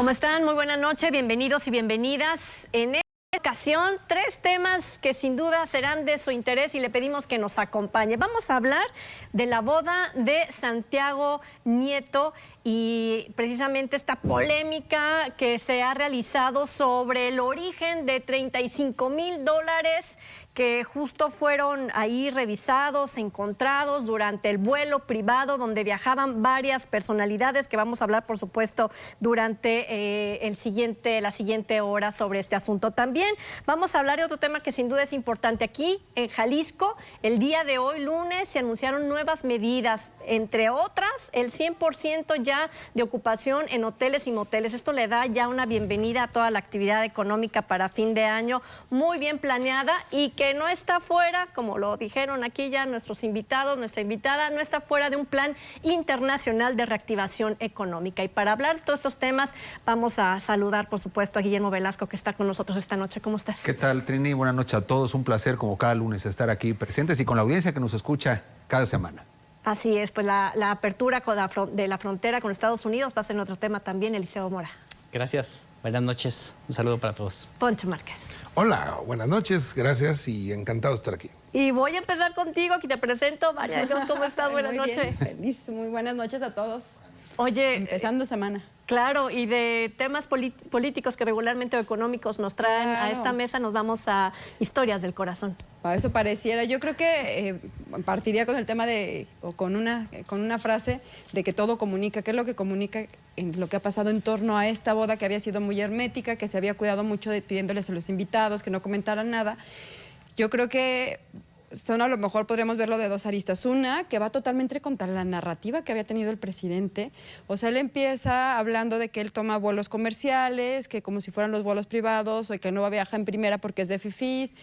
¿Cómo están? Muy buena noche, bienvenidos y bienvenidas. En esta ocasión, 3 temas que sin duda serán de su interés y le pedimos que nos acompañe. Vamos a hablar de la boda de Santiago Nieto y precisamente esta polémica que se ha realizado sobre el origen de $35,000 que justo fueron ahí revisados, encontrados durante el vuelo privado donde viajaban varias personalidades, que vamos a hablar, por supuesto, durante la siguiente hora sobre este asunto. También vamos a hablar de otro tema que sin duda es importante. Aquí en Jalisco, el día de hoy, lunes, se anunciaron nuevas medidas, entre otras, el 100% ya de ocupación en hoteles y moteles. Esto le da ya una bienvenida a toda la actividad económica para fin de año, muy bien planeada y que no está fuera, como lo dijeron aquí ya nuestros invitados, nuestra invitada, no está fuera de un plan internacional de reactivación económica. Y para hablar de todos estos temas, vamos a saludar, por supuesto, a Guillermo Velasco, que está con nosotros esta noche. ¿Cómo estás? ¿Qué tal, Trini? Buenas noches a todos. Un placer, como cada lunes, estar aquí presentes y con la audiencia que nos escucha cada semana. Así es, pues la apertura de la frontera con Estados Unidos va a ser otro tema también, Eliseo Mora. Gracias. Buenas noches. Un saludo para todos. Poncho Márquez. Hola, buenas noches, gracias y encantado de estar aquí. Y voy a empezar contigo, aquí te presento. María de Dios, ¿cómo estás? Buenas noches. Bien, feliz, muy buenas noches a todos. Oye, empezando semana. Claro, y de temas políticos que regularmente o económicos nos traen a esta mesa, nos vamos a historias del corazón. A eso pareciera. Yo creo que partiría con el tema con una frase de que todo comunica. ¿Qué es lo que comunica en lo que ha pasado en torno a esta boda que había sido muy hermética, que se había cuidado mucho pidiéndoles a los invitados que no comentaran nada? Yo creo que a lo mejor podríamos verlo de 2 aristas. Una, que va totalmente contra la narrativa que había tenido el presidente. O sea, él empieza hablando de que él toma vuelos comerciales, que como si fueran los vuelos privados, o que no va a viajar en primera porque es de fifís,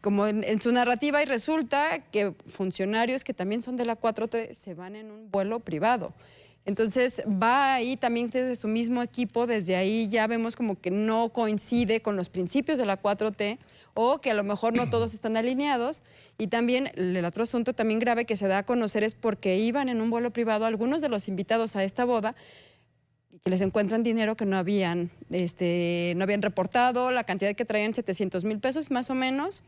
como en su narrativa, y resulta que funcionarios que también son de la 4T se van en un vuelo privado. Entonces va ahí también desde su mismo equipo, desde ahí ya vemos como que no coincide con los principios de la 4T o que a lo mejor no todos están alineados. Y también el otro asunto también grave que se da a conocer es porque iban en un vuelo privado algunos de los invitados a esta boda y que les encuentran dinero que no habían reportado, la cantidad que traían, 700,000 pesos más o menos,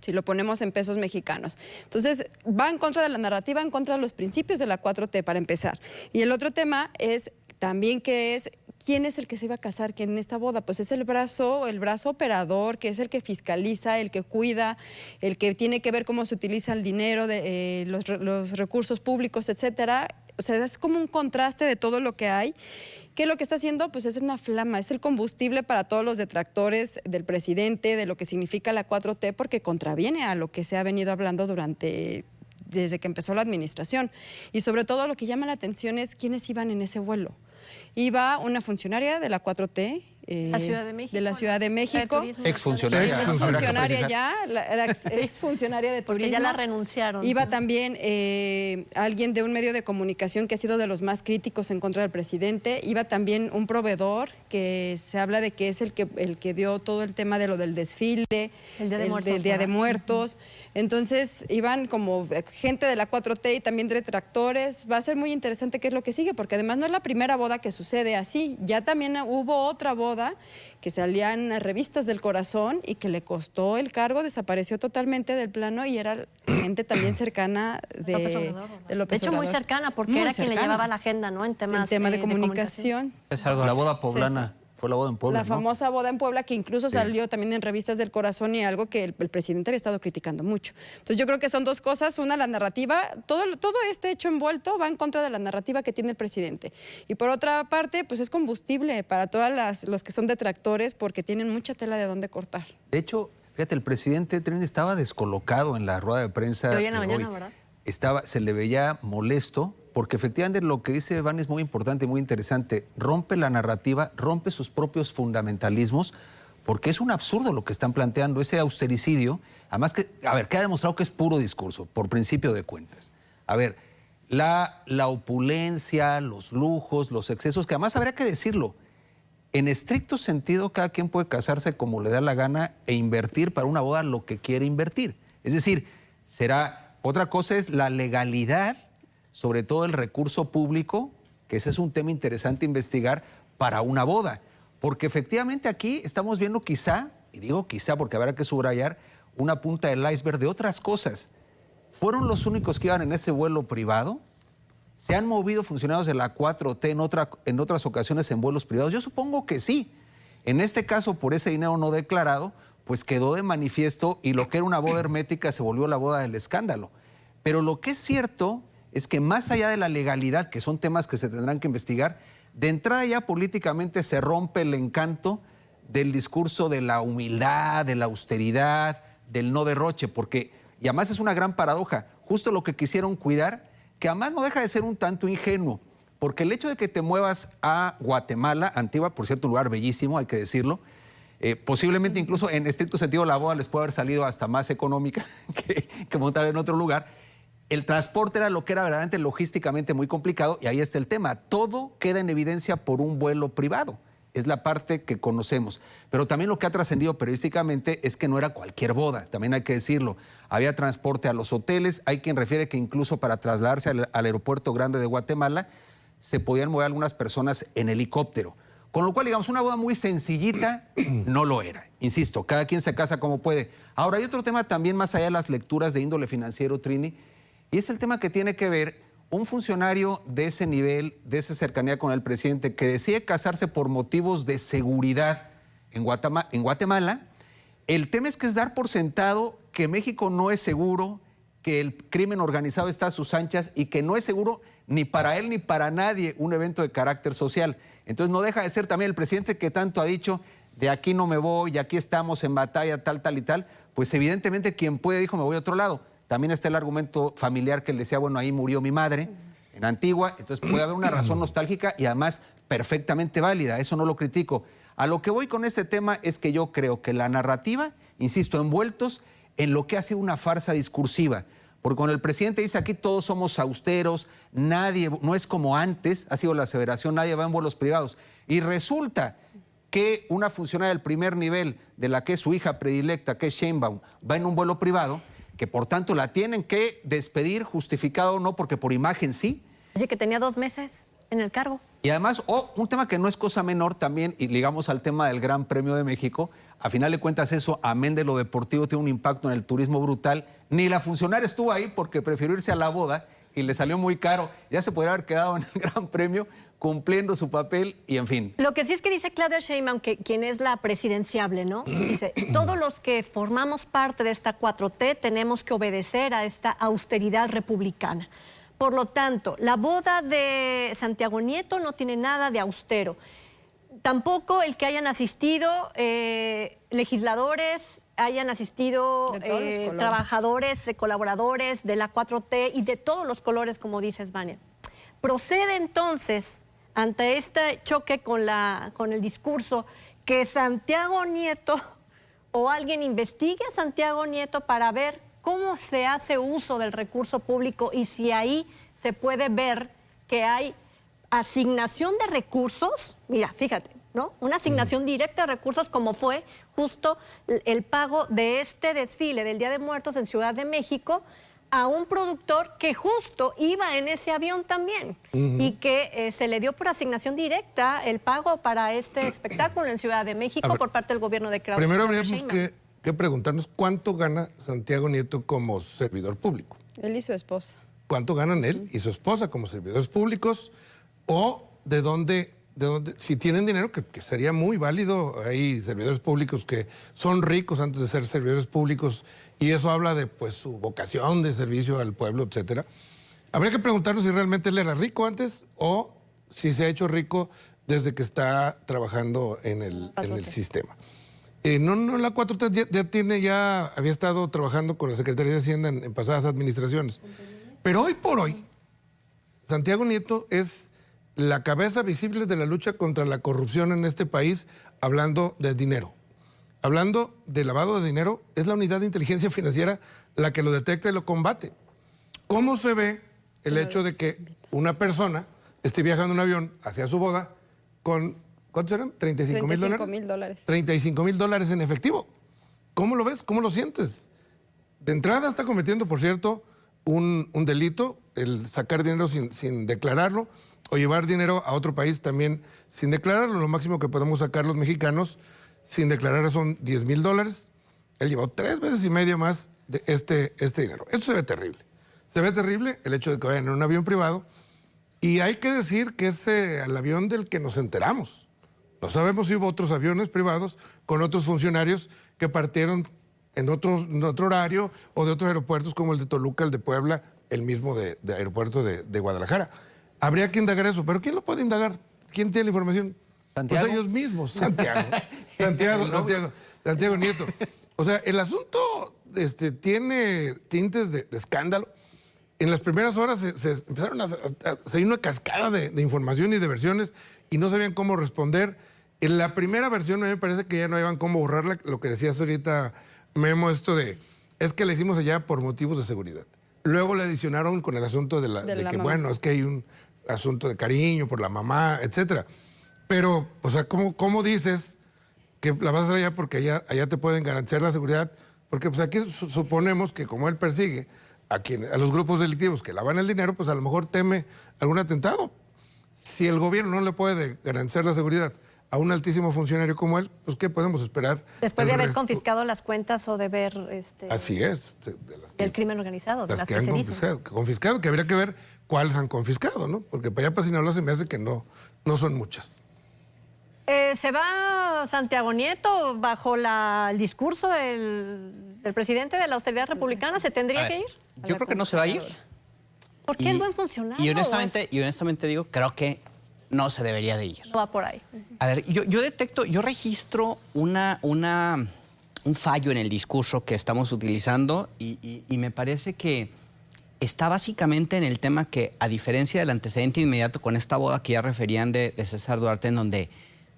si lo ponemos en pesos mexicanos. Entonces, va en contra de la narrativa, en contra de los principios de la 4T, para empezar. Y el otro tema es también ¿quién es el que se iba a casar? ¿Quién en esta boda? Pues es el brazo operador, que es el que fiscaliza, el que cuida, el que tiene que ver cómo se utiliza el dinero, los recursos públicos, etcétera. O sea, es como un contraste de todo lo que hay. ¿Qué lo que está haciendo? Pues es una flama, es el combustible para todos los detractores del presidente, de lo que significa la 4T, porque contraviene a lo que se ha venido hablando desde que empezó la administración. Y sobre todo lo que llama la atención es quiénes iban en ese vuelo. Iba una funcionaria de la 4T, la Ciudad de México, de la Ciudad de México. Exfuncionaria. Exfuncionaria ya, era exfuncionaria de turismo. Porque ya la renunciaron. Iba también alguien de un medio de comunicación que ha sido de los más críticos en contra del presidente. Iba también un proveedor que se habla de que es el que dio todo el tema de lo del desfile, del Día de Muertos. Entonces iban como gente de la 4T y también detractores. Va a ser muy interesante qué es lo que sigue, porque además no es la primera boda que sucede así. Ya también hubo otra boda que salía en las revistas del corazón y que le costó el cargo, desapareció totalmente del plano y era gente también cercana de López Obrador. De hecho, muy cercana, porque era quien le llevaba la agenda, ¿no? En temas de comunicación. Es algo. La boda poblana. Fue la boda en Puebla, La famosa boda en Puebla, que incluso salió también en revistas del corazón y algo que el presidente había estado criticando mucho. Entonces yo creo que son 2 cosas. Una, la narrativa, todo este hecho envuelto va en contra de la narrativa que tiene el presidente. Y por otra parte, pues es combustible para todos los que son detractores porque tienen mucha tela de dónde cortar. De hecho, fíjate, el presidente Trini estaba descolocado en la rueda de prensa de hoy en la mañana, ¿verdad? Se le veía molesto, porque efectivamente lo que dice Van es muy importante y muy interesante. Rompe la narrativa, rompe sus propios fundamentalismos, porque es un absurdo lo que están planteando, ese austericidio. Además, que ha demostrado que es puro discurso, por principio de cuentas. A ver, la opulencia, los lujos, los excesos, que además habría que decirlo, en estricto sentido, cada quien puede casarse como le da la gana e invertir para una boda lo que quiere invertir. Es decir, otra cosa es la legalidad, sobre todo el recurso público, que ese es un tema interesante investigar para una boda. porque efectivamente aquí estamos viendo quizá, y digo quizá porque habrá que subrayar, una punta del iceberg de otras cosas. ¿Fueron los únicos que iban en ese vuelo privado? ¿Se han movido funcionarios de la 4T en otras ocasiones en vuelos privados? Yo supongo que sí. En este caso, por ese dinero no declarado, pues quedó de manifiesto y lo que era una boda hermética se volvió la boda del escándalo. Pero lo que es cierto es que más allá de la legalidad, que son temas que se tendrán que investigar, de entrada ya políticamente se rompe el encanto del discurso de la humildad, de la austeridad, del no derroche, porque, y además es una gran paradoja, justo lo que quisieron cuidar, que además no deja de ser un tanto ingenuo, porque el hecho de que te muevas a Guatemala, Antigua, por cierto, lugar bellísimo, hay que decirlo, posiblemente incluso en estricto sentido la boda les puede haber salido hasta más económica que montar en otro lugar. El transporte era lo que era verdaderamente logísticamente muy complicado y ahí está el tema. Todo queda en evidencia por un vuelo privado. Es la parte que conocemos. Pero también lo que ha trascendido periodísticamente es que no era cualquier boda, también hay que decirlo. Había transporte a los hoteles, hay quien refiere que incluso para trasladarse al aeropuerto grande de Guatemala se podían mover algunas personas en helicóptero. Con lo cual, digamos, una boda muy sencillita no lo era. Insisto, cada quien se casa como puede. Ahora, hay otro tema también más allá de las lecturas de índole financiero, Trini, y es el tema que tiene que ver un funcionario de ese nivel, de esa cercanía con el presidente, que decide casarse por motivos de seguridad en Guatemala. El tema es que es dar por sentado que México no es seguro, que el crimen organizado está a sus anchas y que no es seguro ni para él ni para nadie un evento de carácter social. Entonces no deja de ser también el presidente que tanto ha dicho, de aquí no me voy, y aquí estamos en batalla, tal y tal, pues evidentemente quien puede dijo, me voy a otro lado. También está el argumento familiar que le decía, bueno, ahí murió mi madre, en Antigua, entonces puede haber una razón nostálgica y además perfectamente válida, eso no lo critico. A lo que voy con este tema es que yo creo que la narrativa, insisto, envueltos en lo que ha sido una farsa discursiva, porque cuando el presidente dice aquí todos somos austeros, nadie, no es como antes, ha sido la aseveración, nadie va en vuelos privados, y resulta que una funcionaria del primer nivel, de la que es su hija predilecta, que es Sheinbaum, va en un vuelo privado, que por tanto la tienen que despedir, justificado o no, porque por imagen sí. Oye, que tenía 2 meses en el cargo. Y además, un tema que no es cosa menor también, y ligamos al tema del Gran Premio de México, a final de cuentas eso, amén de lo deportivo, tiene un impacto en el turismo brutal. Ni la funcionaria estuvo ahí porque prefirió irse a la boda y le salió muy caro. Ya se podría haber quedado en el Gran Premio cumpliendo su papel y en fin. Lo que sí es que dice Claudia Sheinbaum, quien es la presidenciable, ¿no? Dice, todos los que formamos parte de esta 4T tenemos que obedecer a esta austeridad republicana. Por lo tanto, la boda de Santiago Nieto no tiene nada de austero. Tampoco el que hayan asistido legisladores, hayan asistido trabajadores, colaboradores de la 4T y de todos los colores, como dices, Vania. Procede entonces, ante este choque con el discurso, que Santiago Nieto o alguien investigue a Santiago Nieto para ver cómo se hace uso del recurso público y si ahí se puede ver que hay asignación de recursos. Mira, fíjate, ¿no? Una asignación directa de recursos como fue justo el pago de este desfile del Día de Muertos en Ciudad de México a un productor que justo iba en ese avión también y que se le dio por asignación directa el pago para este espectáculo en Ciudad de México por parte del gobierno de Claudia Primero Sheinbaum. habríamos que preguntarnos cuánto gana Santiago Nieto como servidor público. Él y su esposa. ¿Cuánto ganan él y su esposa como servidores públicos? O de dónde si tienen dinero, que sería muy válido. Hay servidores públicos que son ricos antes de ser servidores públicos y eso habla de pues su vocación de servicio al pueblo, etcétera. Habría que preguntarnos si realmente él era rico antes o si se ha hecho rico desde que está trabajando en el sistema. No, la 4T ya había estado trabajando con la Secretaría de Hacienda en pasadas administraciones. Pero hoy por hoy, Santiago Nieto es la cabeza visible de la lucha contra la corrupción en este país, hablando de dinero. Hablando de lavado de dinero, es la unidad de inteligencia financiera la que lo detecta y lo combate. ¿Cómo se ve el hecho de que una persona esté viajando en un avión hacia su boda con, ¿cuántos eran? $35,000. $35,000 en efectivo. ¿Cómo lo ves? ¿Cómo lo sientes? De entrada está cometiendo, por cierto, un delito, el sacar dinero sin declararlo, o llevar dinero a otro país también sin declararlo. Lo máximo que podemos sacar los mexicanos sin declarar son $10,000. Él llevó 3 veces y medio más de este dinero. Esto se ve terrible. Se ve terrible el hecho de que vayan en un avión privado. Y hay que decir que es el avión del que nos enteramos. No sabemos si hubo otros aviones privados con otros funcionarios que partieron en otro horario o de otros aeropuertos como el de Toluca, el de Puebla, el mismo de aeropuerto de Guadalajara. Habría que indagar eso, pero ¿quién lo puede indagar? ¿Quién tiene la información? ¿Santiago? Pues ellos mismos, Santiago Nieto. O sea, el asunto tiene tintes de escándalo. En las primeras horas se empezaron a salir una cascada de información y de versiones y no sabían cómo responder. En la primera versión a mí me parece que ya no iban cómo borrarla, lo que decías ahorita, Memo, esto de, es que la hicimos allá por motivos de seguridad. Luego le adicionaron con el asunto de que, bueno, es que hay un asunto de cariño por la mamá, etcétera. Pero, o sea, ¿cómo dices que la vas a hacer allá porque allá te pueden garantizar la seguridad? Porque pues aquí suponemos que como él persigue a los grupos delictivos que lavan el dinero, pues a lo mejor teme algún atentado. Si el gobierno no le puede garantizar la seguridad a un altísimo funcionario como él, pues ¿qué podemos esperar? Después de haber confiscado las cuentas o de ver... Así es. El crimen organizado, de las que han se dicen. confiscado, que habría que ver cuáles han confiscado, ¿no? Porque para allá para Sinaloa se me hace que no son muchas. ¿Se va Santiago Nieto bajo el discurso del presidente de la austeridad republicana? ¿Se tendría que ir? Yo creo que no se va a ir. Porque es buen funcionario. Y honestamente digo, creo que no se debería de ir. No va por ahí. A ver, yo registro un fallo en el discurso que estamos utilizando y me parece que está básicamente en el tema que, a diferencia del antecedente inmediato con esta boda que ya referían de César Duarte, en donde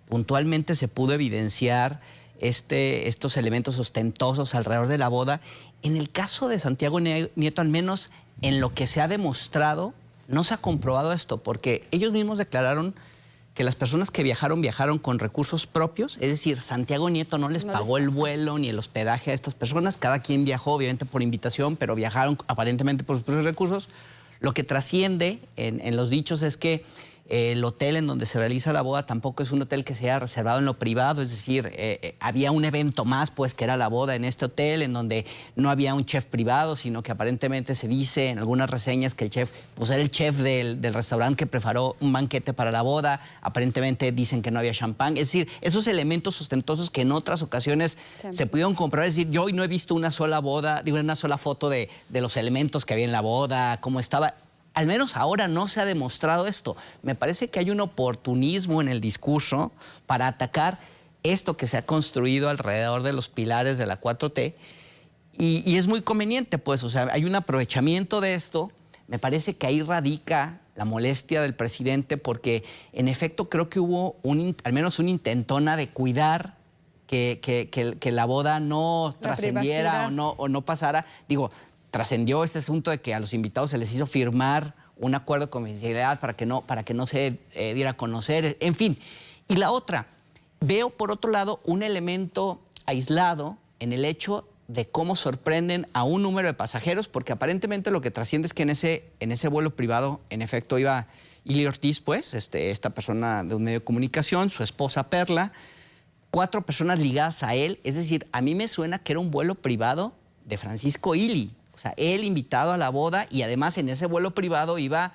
puntualmente se pudo evidenciar estos elementos ostentosos alrededor de la boda, en el caso de Santiago Nieto, al menos en lo que se ha demostrado, no se ha comprobado esto, porque ellos mismos declararon que las personas que viajaron con recursos propios, es decir, Santiago Nieto no les pagó el vuelo ni el hospedaje a estas personas, cada quien viajó obviamente por invitación, pero viajaron aparentemente por sus propios recursos. Lo que trasciende en los dichos es que el hotel en donde se realiza la boda tampoco es un hotel que sea reservado en lo privado, es decir, había un evento más, pues, que era la boda en este hotel, en donde no había un chef privado, sino que aparentemente se dice en algunas reseñas que el chef, pues, era el chef del restaurante que preparó un banquete para la boda, aparentemente dicen que no había champán, es decir, esos elementos ostentosos que en otras ocasiones se pudieron comprar, es decir, yo hoy no he visto una sola foto de los elementos que había en la boda, cómo estaba. Al menos ahora no se ha demostrado esto. Me parece que hay un oportunismo en el discurso para atacar esto que se ha construido alrededor de los pilares de la 4T y es muy conveniente, pues, o sea, hay un aprovechamiento de esto. Me parece que ahí radica la molestia del presidente porque, en efecto, creo que hubo al menos una intentona de cuidar que la boda no trascendiera o no pasara. Digo, trascendió este asunto de que a los invitados se les hizo firmar un acuerdo de confidencialidad para que no se diera a conocer, en fin. Y la otra, veo por otro lado un elemento aislado en el hecho de cómo sorprenden a un número de pasajeros, porque aparentemente lo que trasciende es que en ese vuelo privado, en efecto, iba Ili Ortiz, pues, esta persona de un medio de comunicación, su esposa Perla, 4 personas ligadas a él, es decir, a mí me suena que era un vuelo privado de Francisco Ili. O sea, él invitado a la boda y además en ese vuelo privado iba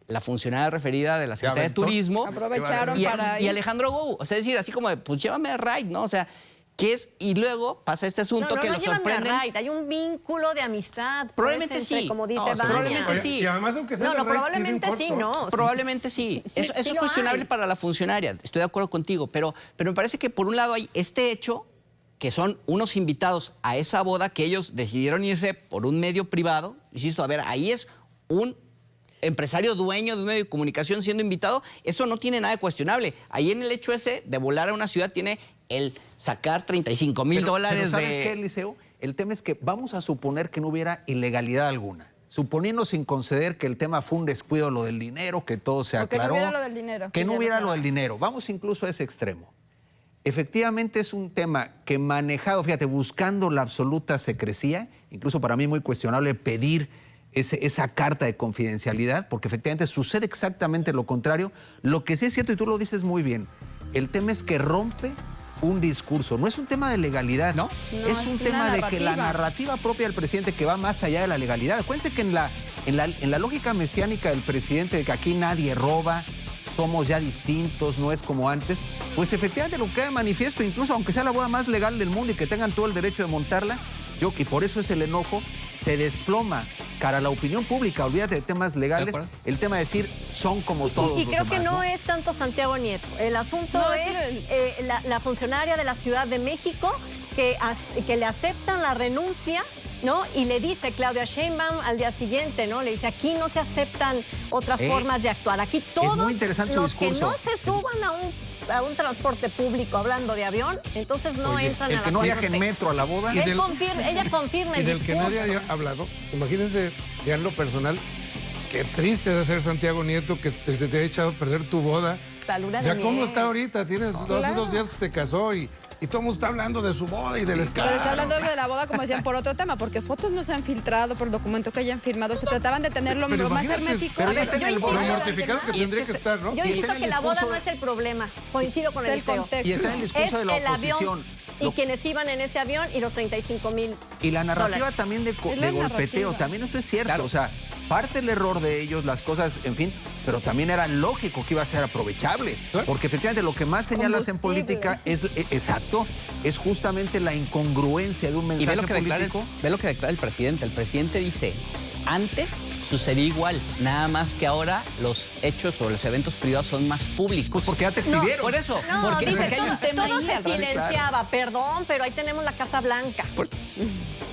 la funcionaria referida de la Secretaría de Turismo. Aprovecharon para ir. Y Alejandro Gou. O sea, es decir, así como de, pues llévame a ride, ¿no? O sea, ¿qué es? Y luego pasa este asunto que lo sorprenden. Hay un vínculo de amistad. Probablemente pues, sí. Como dice Vania. Probablemente sí. Y además, aunque sea probablemente sí, no. Probablemente sí. Eso es cuestionable para la funcionaria. Estoy de acuerdo contigo. Pero me parece que por un lado hay este hecho, que son unos invitados a esa boda que ellos decidieron irse por un medio privado. Insisto, a ver, ahí es un empresario dueño de un medio de comunicación siendo invitado. Eso no tiene nada de cuestionable. Ahí en el hecho ese de volar a una ciudad tiene el sacar $35,000 pero ¿sabes de... qué, Eliseo? El tema es que vamos a suponer que no hubiera ilegalidad alguna. Suponiendo sin conceder que el tema fue un descuido lo del dinero, que todo se aclaró. Que no hubiera lo del dinero. Que no hubiera lo del dinero. Vamos incluso a ese extremo. Efectivamente es un tema que manejado, fíjate, buscando la absoluta secrecía, incluso para mí muy cuestionable pedir esa carta de confidencialidad, porque efectivamente sucede exactamente lo contrario. Lo que sí es cierto, y tú lo dices muy bien, el tema es que rompe un discurso. No es un tema de legalidad, ¿no? Es un tema de que la narrativa propia del presidente que va más allá de la legalidad. Acuérdense que en la lógica mesiánica del presidente de que aquí nadie roba, somos ya distintos, no es como antes, pues efectivamente lo que queda de manifiesto, incluso aunque sea la boda más legal del mundo y que tengan todo el derecho de montarla, y por eso es el enojo, se desploma cara a la opinión pública, olvídate de temas legales, el tema de decir son como todos y creo los que demás, no es tanto Santiago Nieto, el asunto es la funcionaria de la Ciudad de México que le aceptan la renuncia, ¿no? Y le dice Claudia Sheinbaum al día siguiente, ¿no? Le dice, aquí no se aceptan otras formas de actuar, aquí todos muy interesante su los que discurso. no se suban a un transporte público hablando de avión, entonces no entran a la el que no viaje corte. en metro a la boda. Ella confirma el y del discurso. que nadie haya hablado, imagínense ya en lo personal, qué triste de ser Santiago Nieto que se te ha echado a perder tu boda. La luna de Ya miel. cómo está ahorita, tiene hace 2 días que se casó y todo el mundo está hablando de su boda y del escándalo. Pero está hablando de la boda, como decían, por otro tema, porque fotos no se han filtrado por documento que hayan firmado. Se trataban de tenerlo Pero lo más imagínate, hermético. pero A ya ver, está en yo el insisto, bono Lo que mortificado que Y es tendría que que estar, ¿no? Yo Y está insisto en que el la boda discurso no es el problema. Coincido con Es el Eliseo. contexto. Y está en el discurso Es de la el avión oposición. y quienes iban en ese avión y los 35,000 Y la narrativa dólares. también de la golpeteo, narrativa. también eso es cierto. Claro. O sea, parte del error de ellos, las cosas, en fin, pero también era lógico que iba a ser aprovechable. Claro. Porque efectivamente lo que más señalas en Combustible. política es justamente la incongruencia de un Y mensaje ve lo que político. declara el presidente. El presidente dice, antes sucedía igual, nada más que ahora los hechos o los eventos privados son más públicos. Pues porque ya te exhibieron. Por eso, No, porque dice, hay un tema todo ahí se alrededor. silenciaba, perdón, pero ahí tenemos la Casa Blanca.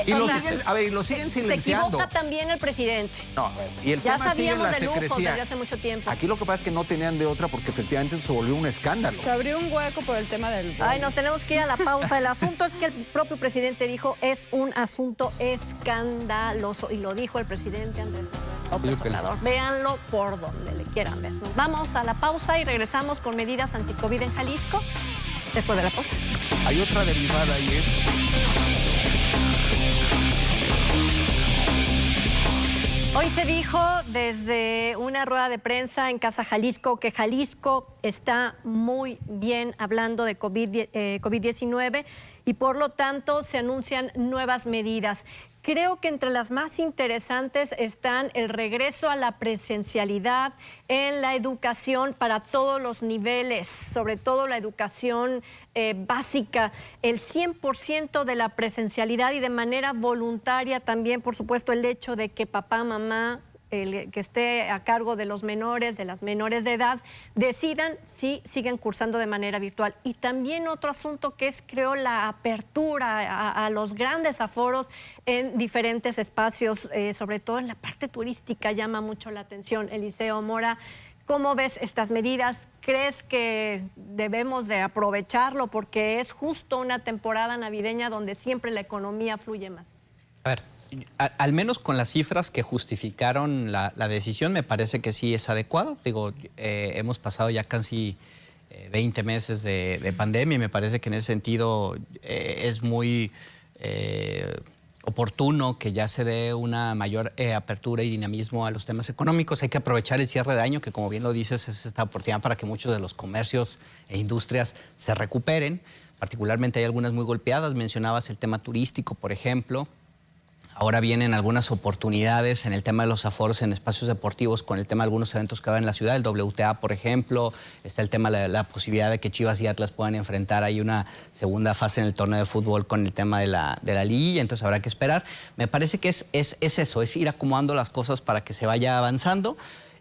Y O lo sea, siguen, a ver, y lo siguen Se silenciando. equivoca también el presidente. No, a ver, y el Ya tema sigue en sabíamos la de lujos secrecía. desde hace mucho tiempo. Aquí lo que pasa es que no tenían de otra porque efectivamente se volvió un escándalo. se abrió un hueco por el tema del... Ay, nos tenemos que ir a la pausa. El asunto es que el propio presidente dijo es un asunto escandaloso. Y lo dijo el presidente Andrés Manuel López Obrador. Véanlo por donde le quieran ver. Vamos a la pausa y regresamos con medidas anticovid en Jalisco después de la pausa. Hay otra derivada y es... Hoy se dijo desde una rueda de prensa en Casa Jalisco que Jalisco está muy bien hablando de COVID-19 y por lo tanto se anuncian nuevas medidas. Creo que entre las más interesantes están el regreso a la presencialidad en la educación para todos los niveles, sobre todo la educación básica, el 100% de la presencialidad y de manera voluntaria también, por supuesto, el hecho de que papá, mamá, el que esté a cargo de los menores, de las menores de edad, decidan si siguen cursando de manera virtual. Y también otro asunto que es, creo, la apertura a los grandes aforos en diferentes espacios, sobre todo en la parte turística, llama mucho la atención. Eliseo Mora, ¿cómo ves estas medidas? ¿Crees que debemos de aprovecharlo? Porque es justo una temporada navideña donde siempre la economía fluye más. A ver, al menos con las cifras que justificaron la decisión, me parece que sí es adecuado. Digo, hemos pasado ya casi 20 meses de pandemia y me parece que en ese sentido es muy oportuno que ya se dé una mayor apertura y dinamismo a los temas económicos. Hay que aprovechar el cierre de año, que como bien lo dices, es esta oportunidad para que muchos de los comercios e industrias se recuperen. Particularmente hay algunas muy golpeadas. Mencionabas el tema turístico, por ejemplo. Ahora vienen algunas oportunidades en el tema de los aforos en espacios deportivos con el tema de algunos eventos que va en la ciudad, el WTA, por ejemplo. Está el tema de la posibilidad de que Chivas y Atlas puedan enfrentar ahí una segunda fase en el torneo de fútbol con el tema de la liguilla, entonces habrá que esperar. Me parece que es eso, es ir acomodando las cosas para que se vaya avanzando.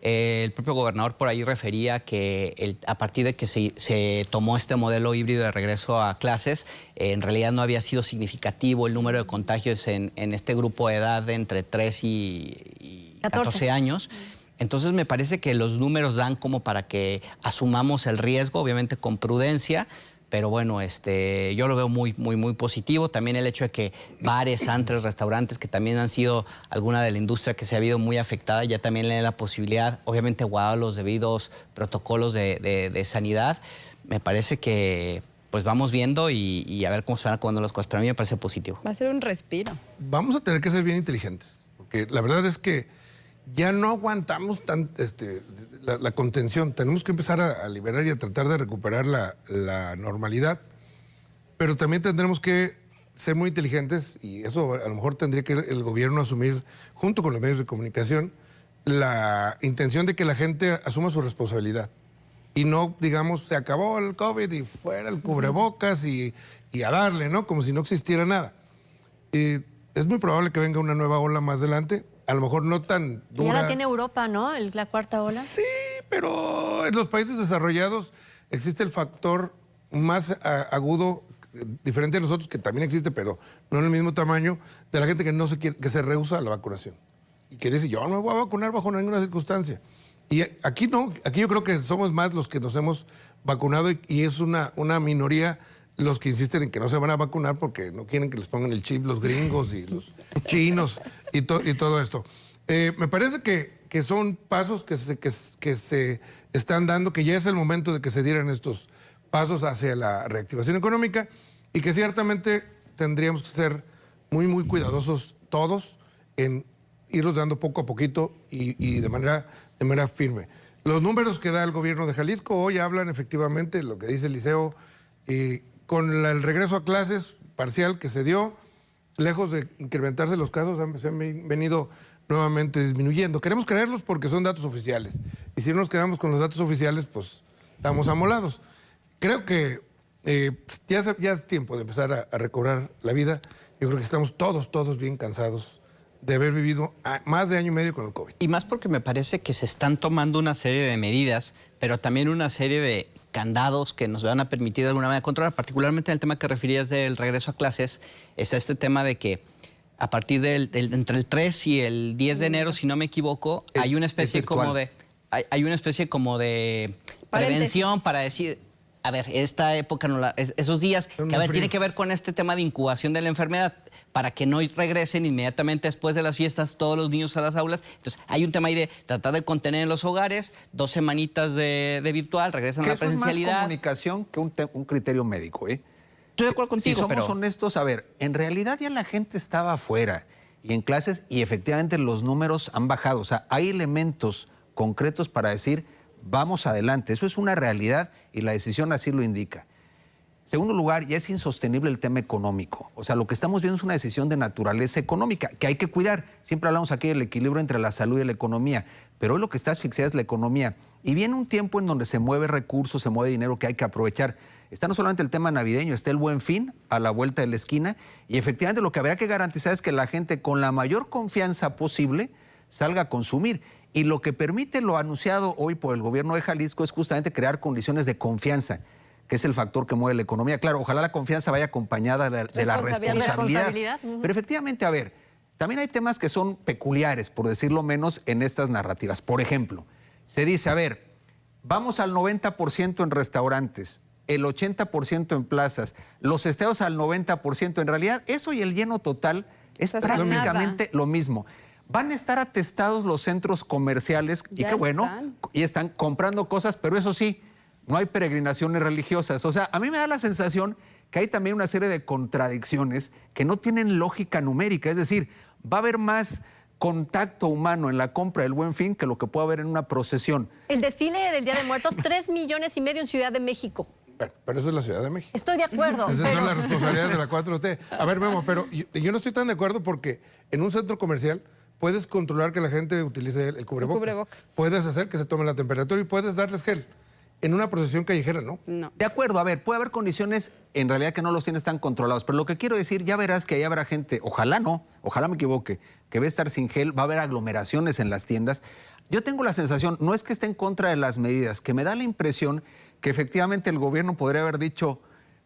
El propio gobernador por ahí refería que a partir de que se tomó este modelo híbrido de regreso a clases, en realidad no había sido significativo el número de contagios en este grupo de edad de entre 3 y 14 años. Entonces me parece que los números dan como para que asumamos el riesgo, obviamente con prudencia. Pero bueno, yo lo veo muy positivo. También el hecho de que bares, antros, restaurantes, que también han sido alguna de la industria que se ha habido muy afectada, ya también le da la posibilidad, obviamente guardado los debidos protocolos de sanidad. Me parece que pues vamos viendo y a ver cómo se van acomodando las cosas. Pero a mí me parece positivo. Va a ser un respiro. Vamos a tener que ser bien inteligentes. porque la verdad es que ya no aguantamos la contención. Tenemos que empezar a liberar y a tratar de recuperar la normalidad, pero también tendremos que ser muy inteligentes, y eso a lo mejor tendría que el gobierno asumir, junto con los medios de comunicación, la intención de que la gente asuma su responsabilidad. Y no, digamos, se acabó el COVID y fuera el cubrebocas y a darle, ¿no? Como si no existiera nada. Es muy probable que venga una nueva ola más adelante, a lo mejor no tan dura. Ya la tiene Europa, ¿no? La cuarta ola. Sí, pero en los países desarrollados existe el factor más agudo, diferente de nosotros, que también existe, pero no en el mismo tamaño, de la gente que no se quiere, que se rehúsa a la vacunación. Y que dice, yo no me voy a vacunar bajo ninguna circunstancia. Y aquí no, aquí yo creo que somos más los que nos hemos vacunado y es una minoría los que insisten en que no se van a vacunar porque no quieren que les pongan el chip los gringos y los chinos y todo esto. Me parece que son pasos que se están dando, que ya es el momento de que se dieran estos pasos hacia la reactivación económica y que ciertamente tendríamos que ser muy, muy cuidadosos todos en irlos dando poco a poquito y de manera firme. Los números que da el gobierno de Jalisco hoy hablan efectivamente, lo que dice el Liceo, con el regreso a clases parcial que se dio, lejos de incrementarse los casos, se han venido nuevamente disminuyendo. Queremos creerlos porque son datos oficiales. Y si no nos quedamos con los datos oficiales, pues estamos amolados. Creo que ya es tiempo de empezar a recobrar la vida. Yo creo que estamos todos bien cansados de haber vivido más de año y medio con el COVID. Y más porque me parece que se están tomando una serie de medidas, pero también una serie de candados que nos van a permitir de alguna manera controlar, particularmente en el tema que referías del regreso a clases, está este tema de que a partir entre el 3 y el 10 de enero, si no me equivoco, hay una especie como de prevención para decir, a ver, esta época, esos días, que a ver, tiene que ver con este tema de incubación de la enfermedad, para que no regresen inmediatamente después de las fiestas todos los niños a las aulas. Entonces, hay un tema ahí de tratar de contener en los hogares, 2 semanitas de virtual, regresan a la presencialidad. Es más comunicación que un criterio médico, ¿eh? Estoy de acuerdo contigo, si somos honestos, a ver, en realidad ya la gente estaba afuera y en clases y efectivamente los números han bajado. O sea, hay elementos concretos para decir, vamos adelante. Eso es una realidad y la decisión así lo indica. Segundo lugar, ya es insostenible el tema económico. O sea, lo que estamos viendo es una decisión de naturaleza económica que hay que cuidar. Siempre hablamos aquí del equilibrio entre la salud y la economía, pero hoy lo que está asfixiada es la economía. Y viene un tiempo en donde se mueve recursos, se mueve dinero que hay que aprovechar. Está no solamente el tema navideño, está el Buen Fin a la vuelta de la esquina y efectivamente lo que habrá que garantizar es que la gente con la mayor confianza posible salga a consumir. Y lo que permite lo anunciado hoy por el gobierno de Jalisco es justamente crear condiciones de confianza, que es el factor que mueve la economía. Claro, ojalá la confianza vaya acompañada de la responsabilidad. Pero efectivamente, a ver, también hay temas que son peculiares, por decirlo menos, en estas narrativas. Por ejemplo, se dice, a ver, vamos al 90% en restaurantes, el 80% en plazas, los estados al 90%. En realidad, eso y el lleno total es prácticamente lo mismo. Van a estar atestados los centros comerciales y qué bueno, y están comprando cosas, pero eso sí, no hay peregrinaciones religiosas. O sea, a mí me da la sensación que hay también una serie de contradicciones que no tienen lógica numérica. Es decir, va a haber más contacto humano en la compra del Buen Fin que lo que puede haber en una procesión. El desfile del Día de Muertos, 3,5 millones en Ciudad de México. Pero eso es la Ciudad de México. Estoy de acuerdo. Esas son las responsabilidades de la 4T. A ver, Memo, pero yo no estoy tan de acuerdo porque en un centro comercial puedes controlar que la gente utilice el cubrebocas. Puedes hacer que se tome la temperatura y puedes darles gel. En una procesión callejera, ¿no? No. De acuerdo, a ver, puede haber condiciones en realidad que no los tienes tan controlados, pero lo que quiero decir, ya verás que ahí habrá gente, ojalá no, ojalá me equivoque, que va a estar sin gel, va a haber aglomeraciones en las tiendas. Yo tengo la sensación, no es que esté en contra de las medidas, que me da la impresión que efectivamente el gobierno podría haber dicho,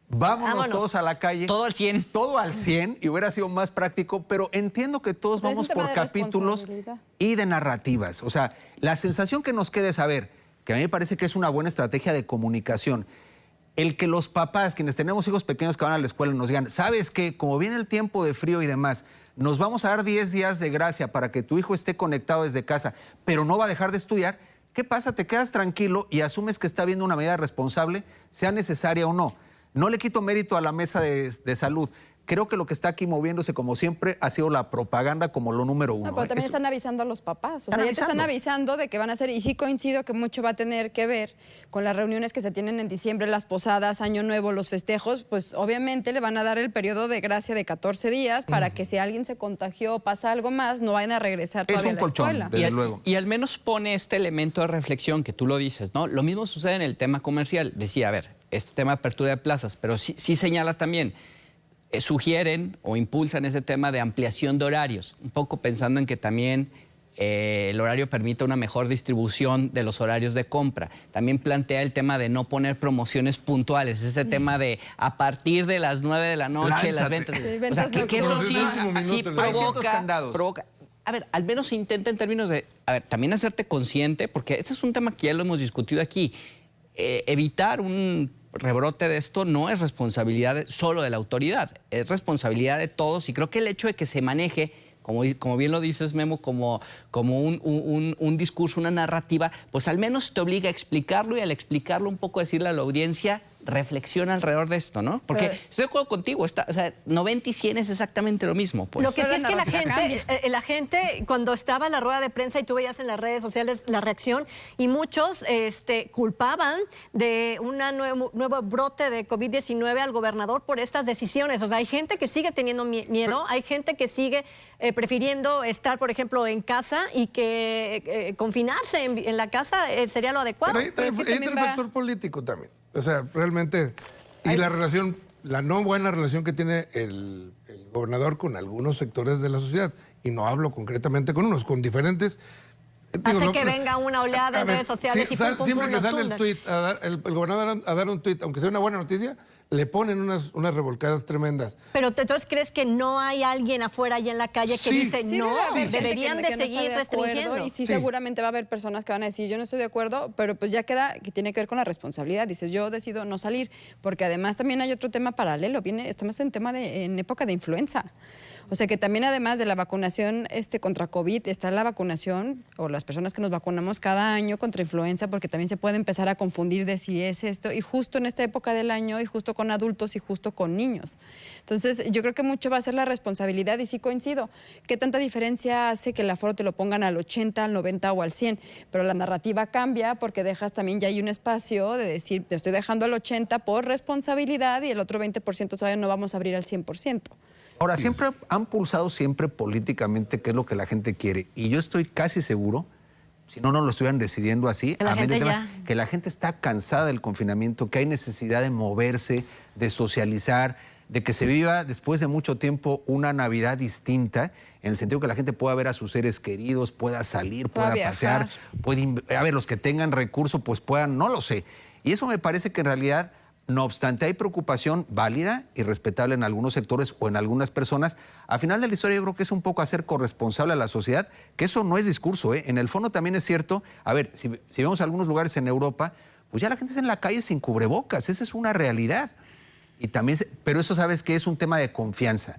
vámonos todos a la calle. Todo al 100. Todo al 100 y hubiera sido más práctico, pero entiendo que todos vamos por capítulos y de narrativas. O sea, la sensación que nos queda es saber, que a mí me parece que es una buena estrategia de comunicación, el que los papás, quienes tenemos hijos pequeños que van a la escuela, nos digan, ¿sabes qué? Como viene el tiempo de frío y demás, nos vamos a dar 10 días de gracia para que tu hijo esté conectado desde casa, pero no va a dejar de estudiar. ¿Qué pasa? Te quedas tranquilo y asumes que está viendo una medida responsable, sea necesaria o no. No le quito mérito a la mesa de salud, creo que lo que está aquí moviéndose, como siempre, ha sido la propaganda como lo número uno. No, pero también Eso- están avisando a los papás. O Están sea, ya te están avisando. avisando de que van a hacer, y sí coincido que mucho va a tener que ver con las reuniones que se tienen en diciembre, las posadas, Año Nuevo, los festejos, pues obviamente le van a dar el periodo de gracia de 14 días para que si alguien se contagió o pasa algo más, no vayan a regresar Es todavía un a la colchón, escuela. desde luego. Y al menos pone este elemento de reflexión que tú lo dices, ¿no? Lo mismo sucede en el tema comercial. Decía, a ver, este tema de apertura de plazas, pero sí señala también, sugieren o impulsan ese tema de ampliación de horarios, un poco pensando en que también el horario permite una mejor distribución de los horarios de compra. También plantea el tema de no poner promociones puntuales, ese tema de a partir de las 9 de la noche las Lánzate. ventas. Sí, ventas que eso nocturnas. sí, En el último así minuto, hay ciertos candados. provoca. A ver, al menos intenta en términos de, a ver, también hacerte consciente, porque este es un tema que ya lo hemos discutido aquí. Evitar un rebrote de esto no es responsabilidad solo de la autoridad, es responsabilidad de todos, y creo que el hecho de que se maneje, como bien lo dices, Memo, como un discurso, una narrativa, pues al menos te obliga a explicarlo, y al explicarlo un poco decirle a la audiencia, reflexiona alrededor de esto, ¿no? Porque estoy de acuerdo contigo, o sea, 90 y 100 es exactamente lo mismo. Pues. Lo que sí Pero es la que narrativa la gente, cuando estaba en la rueda de prensa y tú veías en las redes sociales la reacción, y muchos culpaban de un nuevo brote de COVID-19 al gobernador por estas decisiones. O sea, hay gente que sigue teniendo miedo, hay gente que sigue prefiriendo estar, por ejemplo, en casa, y que confinarse en la casa sería lo adecuado. Pero ahí Pero es que entra el también va- factor político también. O sea, realmente, y la relación, la no buena relación que tiene el gobernador con algunos sectores de la sociedad, y no hablo concretamente con unos, con diferentes. Hace que venga una oleada a en ver, redes sociales y pum, pum, siempre pum, que nos sale el tunden. tuit, el gobernador a dar un tuit, aunque sea una buena noticia, le ponen unas revolcadas tremendas. Pero entonces, ¿crees que no hay alguien afuera allá en la calle que Sí. dice Sí, no, debe haber gente deberían que de no está seguir de acuerdo, restringiendo? y sí, Sí. seguramente va a haber personas que van a decir, yo no estoy de acuerdo, pero pues ya queda que tiene que ver con la responsabilidad. Dices, yo decido no salir, porque además también hay otro tema paralelo. Estamos en época de influenza. O sea que también, además de la vacunación contra COVID, está la vacunación, o las personas que nos vacunamos cada año contra influenza, porque también se puede empezar a confundir de si es esto, y justo en esta época del año, y justo con adultos, y justo con niños. Entonces, yo creo que mucho va a ser la responsabilidad, y sí coincido. ¿Qué tanta diferencia hace que el aforo te lo pongan al 80, al 90 o al 100? Pero la narrativa cambia, porque dejas también, ya hay un espacio de decir, te estoy dejando al 80 por responsabilidad, y el otro 20% todavía no vamos a abrir al 100%. Ahora, siempre han pulsado siempre políticamente qué es lo que la gente quiere. Y yo estoy casi seguro, si no lo estuvieran decidiendo así, Que la gente que la gente está cansada del confinamiento, que hay necesidad de moverse, de socializar, de que se viva después de mucho tiempo una Navidad distinta, en el sentido que la gente pueda ver a sus seres queridos, pueda salir, Pueda pueda pasear, viajar. a ver, los que tengan recursos, pues puedan, no lo sé. Y eso me parece que en realidad, no obstante, hay preocupación válida y respetable en algunos sectores o en algunas personas. Al final de la historia, yo creo que es un poco hacer corresponsable a la sociedad, que eso no es discurso, ¿eh? En el fondo también es cierto. A ver, si vemos algunos lugares en Europa, pues ya la gente está en la calle sin cubrebocas. Esa es una realidad. Y también, pero eso, ¿sabes qué? Es un tema de confianza.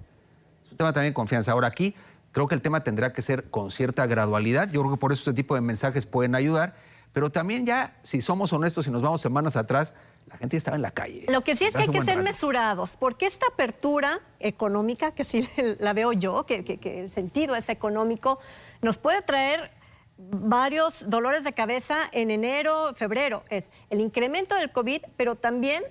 Es un tema también de confianza. Ahora, aquí creo que el tema tendrá que ser con cierta gradualidad. Yo creo que por eso este tipo de mensajes pueden ayudar. Pero también ya, si somos honestos y nos vamos semanas atrás, la gente ya estaba en la calle. Lo que sí es que hay Hace que un ser buen rato. mesurados, porque esta apertura económica, que sí la veo yo, que el sentido es económico, nos puede traer varios dolores de cabeza en enero, febrero. Es el incremento del COVID, pero también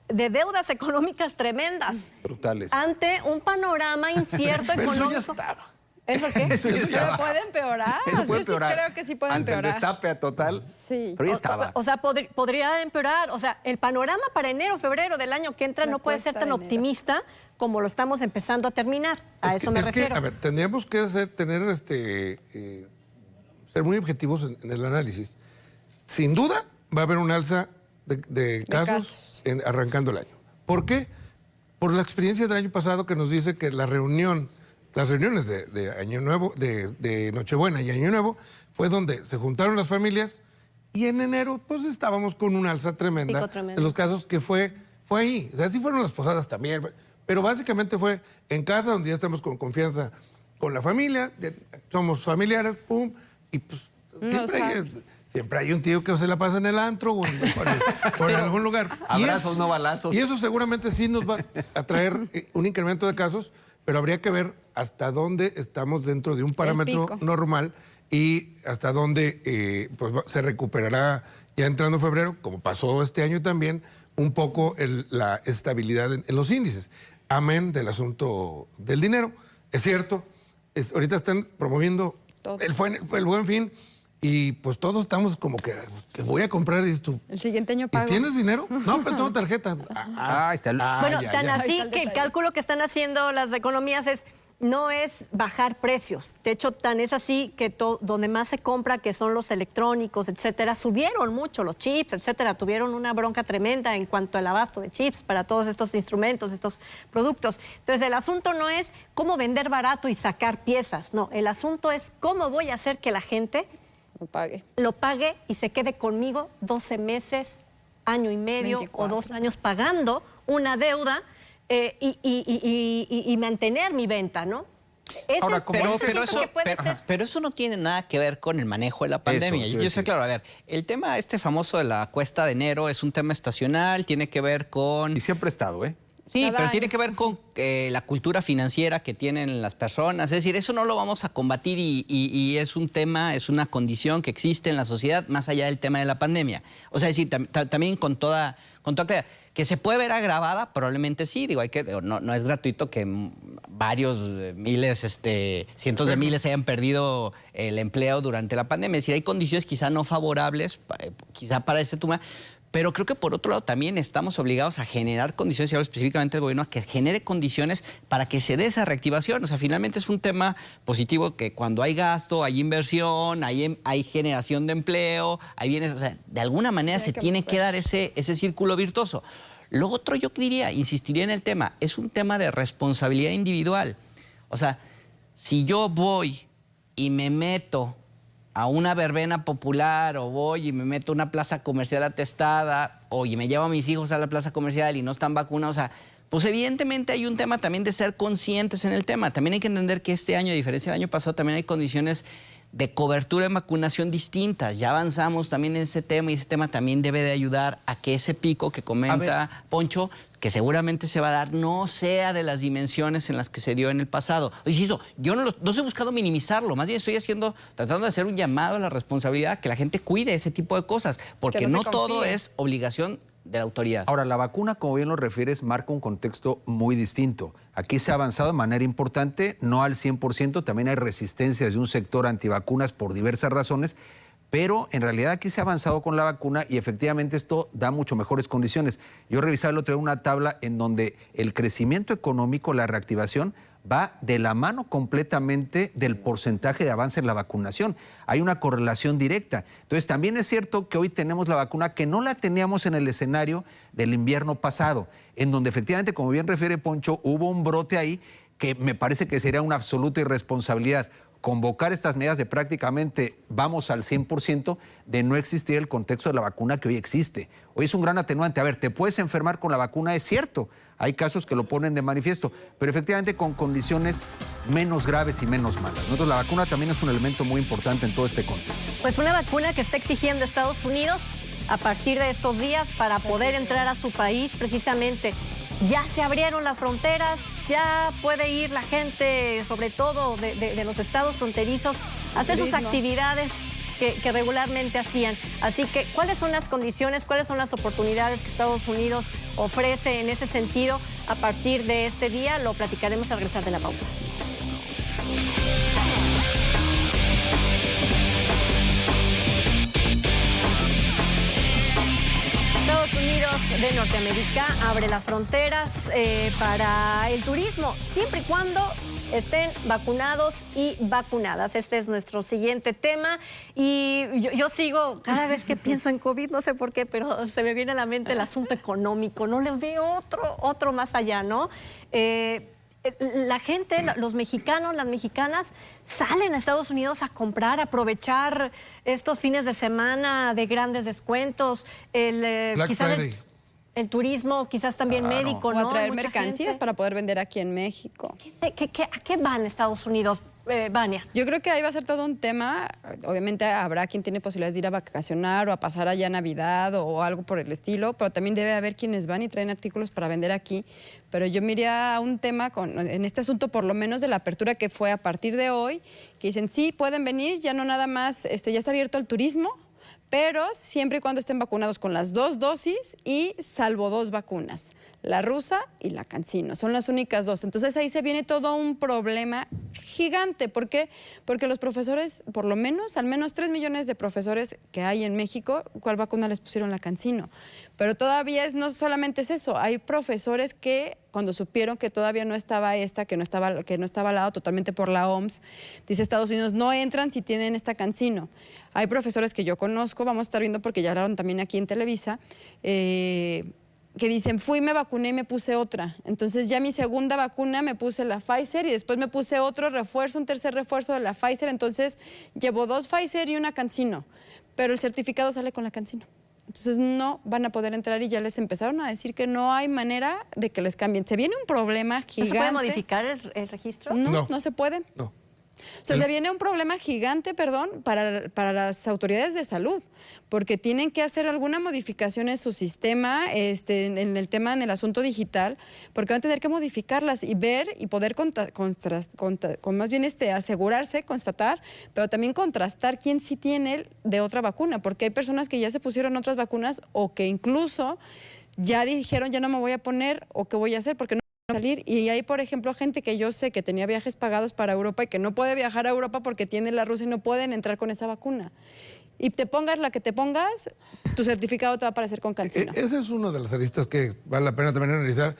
de deudas económicas tremendas. Brutales. Ante un panorama incierto Pero eso económico. ya estaba. ¿Eso qué? Eso ya Pero estaba. puede empeorar. Eso puede Yo sí empeorar. creo que sí puede Ante empeorar. el destape a total. Sí. Pero ya estaba. O sea, podría empeorar. O sea, el panorama para enero, febrero del año que entra La no puede ser cuesta tan de enero. optimista como lo estamos empezando a terminar. A eso me refiero. A ver, tendríamos que ser muy objetivos en el análisis. Sin duda va a haber un alza de casos arrancando el año. ¿Por qué? Por la experiencia del año pasado, que nos dice que las reuniones de Año Nuevo, de Nochebuena y Año Nuevo, fue donde se juntaron las familias, y en enero pues estábamos con un alza tremenda Pico tremendo. de los casos, que fue ahí. O sea, sí fueron las posadas también, pero básicamente fue en casa, donde ya estamos con confianza con la familia, ya somos familiares, pum, y pues Unos siempre hay, hacks. siempre hay un tío que se la pasa en el antro o en algún lugar. Abrazos, no balazos. Y eso seguramente sí nos va a traer un incremento de casos, pero habría que ver hasta dónde estamos dentro de un parámetro normal y hasta dónde pues se recuperará ya entrando febrero, como pasó este año también, un poco la estabilidad en los índices. Amén del asunto del dinero. Es cierto, ahorita están promoviendo el Buen Fin y pues todos estamos como que te voy a comprar esto. El siguiente año pago. ¿Y tienes dinero? No, pero tengo tarjeta. Está el... Bueno, ya, tan ya. así Ahí está el que el detalle. cálculo que están haciendo las economías no es bajar precios. De hecho, tan es así que donde más se compra, que son los electrónicos, etcétera, subieron mucho los chips, etcétera. Tuvieron una bronca tremenda en cuanto al abasto de chips para todos estos instrumentos, estos productos. Entonces, el asunto no es cómo vender barato y sacar piezas. No, el asunto es cómo voy a hacer que la gente lo pague y se quede conmigo 12 meses, año y medio 24. o 2 años pagando una deuda y mantener mi venta, ¿no? Ahora, como Pero eso no tiene nada que ver con el manejo de la pandemia. Eso, Yo sé, claro, a ver, el tema famoso de la cuesta de enero es un tema estacional, tiene que ver con... Y siempre ha estado, ¿eh? Sí, Cada pero año. tiene que ver con la cultura financiera que tienen las personas. Es decir, eso no lo vamos a combatir y es un tema, es una condición que existe en la sociedad más allá del tema de la pandemia. O sea, es decir, también con toda claridad. Que se puede ver agravada, probablemente sí. Digo, no es gratuito que varios miles, cientos de miles hayan perdido el empleo durante la pandemia. Es decir, hay condiciones quizá no favorables, quizá para este tema. Pero creo que por otro lado también estamos obligados a generar condiciones, y hablo específicamente del gobierno, a que genere condiciones para que se dé esa reactivación. O sea, finalmente es un tema positivo que cuando hay gasto, hay inversión, hay generación de empleo, hay bienes, o sea, de alguna manera se tiene que dar ese círculo virtuoso. Lo otro yo diría, insistiría en el tema, es un tema de responsabilidad individual. O sea, si yo voy y me meto a una verbena popular o voy y me meto a una plaza comercial atestada o y me llevo a mis hijos a la plaza comercial y no están vacunados, o sea, pues evidentemente hay un tema también de ser conscientes en el tema. También hay que entender que este año, a diferencia del año pasado, también hay condiciones de cobertura en vacunación distintas. Ya avanzamos también en ese tema y ese tema también debe de ayudar a que ese pico que comenta Poncho, que seguramente se va a dar, no sea de las dimensiones en las que se dio en el pasado. Insisto, yo no estoy buscando minimizarlo, más bien estoy tratando de hacer un llamado a la responsabilidad, que la gente cuide ese tipo de cosas, porque no todo es obligación de la autoridad. Ahora, la vacuna, como bien lo refieres, marca un contexto muy distinto. Aquí se ha avanzado de manera importante, no al 100%, también hay resistencias de un sector antivacunas por diversas razones, pero en realidad aquí se ha avanzado con la vacuna y efectivamente esto da mucho mejores condiciones. Yo revisaba el otro día una tabla en donde el crecimiento económico, la reactivación, va de la mano completamente del porcentaje de avance en la vacunación. Hay una correlación directa. Entonces, también es cierto que hoy tenemos la vacuna que no la teníamos en el escenario del invierno pasado, en donde efectivamente, como bien refiere Poncho, hubo un brote ahí que me parece que sería una absoluta irresponsabilidad convocar estas medidas de prácticamente vamos al 100% de no existir el contexto de la vacuna que hoy existe. Hoy es un gran atenuante. A ver, te puedes enfermar con la vacuna, es cierto. Hay casos que lo ponen de manifiesto, pero efectivamente con condiciones menos graves y menos malas. Nosotros, la vacuna también es un elemento muy importante en todo este contexto. Pues una vacuna que está exigiendo Estados Unidos a partir de estos días para poder entrar a su país precisamente. Ya se abrieron las fronteras, ya puede ir la gente, sobre todo de los estados fronterizos, a hacer sus actividades que regularmente hacían. Así que, ¿cuáles son las condiciones, cuáles son las oportunidades que Estados Unidos ofrece en ese sentido a partir de este día? Lo platicaremos al regresar de la pausa. Estados Unidos de Norteamérica abre las fronteras para el turismo, siempre y cuando estén vacunados y vacunadas. Este es nuestro siguiente tema y yo sigo, cada vez que pienso en COVID, no sé por qué, pero se me viene a la mente el asunto económico, no le veo otro más allá, ¿no? La gente, los mexicanos, las mexicanas salen a Estados Unidos a comprar, a aprovechar estos fines de semana de grandes desquescuentos, quizás el turismo, quizás también médico, o ¿no? a traer Mucha mercancías gente. para poder vender aquí en México. ¿A qué van Estados Unidos? Vania. Yo creo que ahí va a ser todo un tema. Obviamente habrá quien tiene posibilidades de ir a vacacionar o a pasar allá Navidad o algo por el estilo, pero también debe haber quienes van y traen artículos para vender aquí. Pero yo miraría a un tema en este asunto, por lo menos de la apertura que fue a partir de hoy, que dicen, sí, pueden venir, ya no nada más, ya está abierto el turismo, pero siempre y cuando estén vacunados con las 2 dosis y salvo 2 vacunas, la rusa y la CanSino. Son las únicas 2. Entonces ahí se viene todo un problema gigante. ¿Por qué? Porque los profesores, por lo menos, al menos 3 millones de profesores que hay en México, ¿cuál vacuna les pusieron? La CanSino. Pero todavía no solamente es eso, hay profesores que cuando supieron que todavía no estaba que no estaba avalado totalmente por la OMS, dice Estados Unidos, no entran si tienen esta CanSino. Hay profesores que yo conozco, vamos a estar viendo porque ya hablaron también aquí en Televisa, que dicen, fui, me vacuné y me puse otra. Entonces ya mi segunda vacuna me puse la Pfizer y después me puse otro refuerzo, un tercer refuerzo de la Pfizer. Entonces llevo 2 Pfizer y una CanSino, pero el certificado sale con la CanSino. Entonces no van a poder entrar y ya les empezaron a decir que no hay manera de que les cambien. Se viene un problema gigante. ¿No se puede modificar el registro? No se puede. No. O sea, se viene un problema gigante, para las autoridades de salud, porque tienen que hacer alguna modificación en su sistema, en el asunto digital, porque van a tener que modificarlas y ver y poder más bien asegurarse, constatar, pero también contrastar quién sí tiene de otra vacuna, porque hay personas que ya se pusieron otras vacunas o que incluso ya dijeron ya no me voy a poner o qué voy a hacer porque no salir. Y hay, por ejemplo, gente que yo sé que tenía viajes pagados para Europa y que no puede viajar a Europa porque tiene la rusa y no pueden entrar con esa vacuna. Y te pongas la que te pongas, tu certificado te va a aparecer con CanSino. Ese es uno de las aristas que vale la pena también analizar.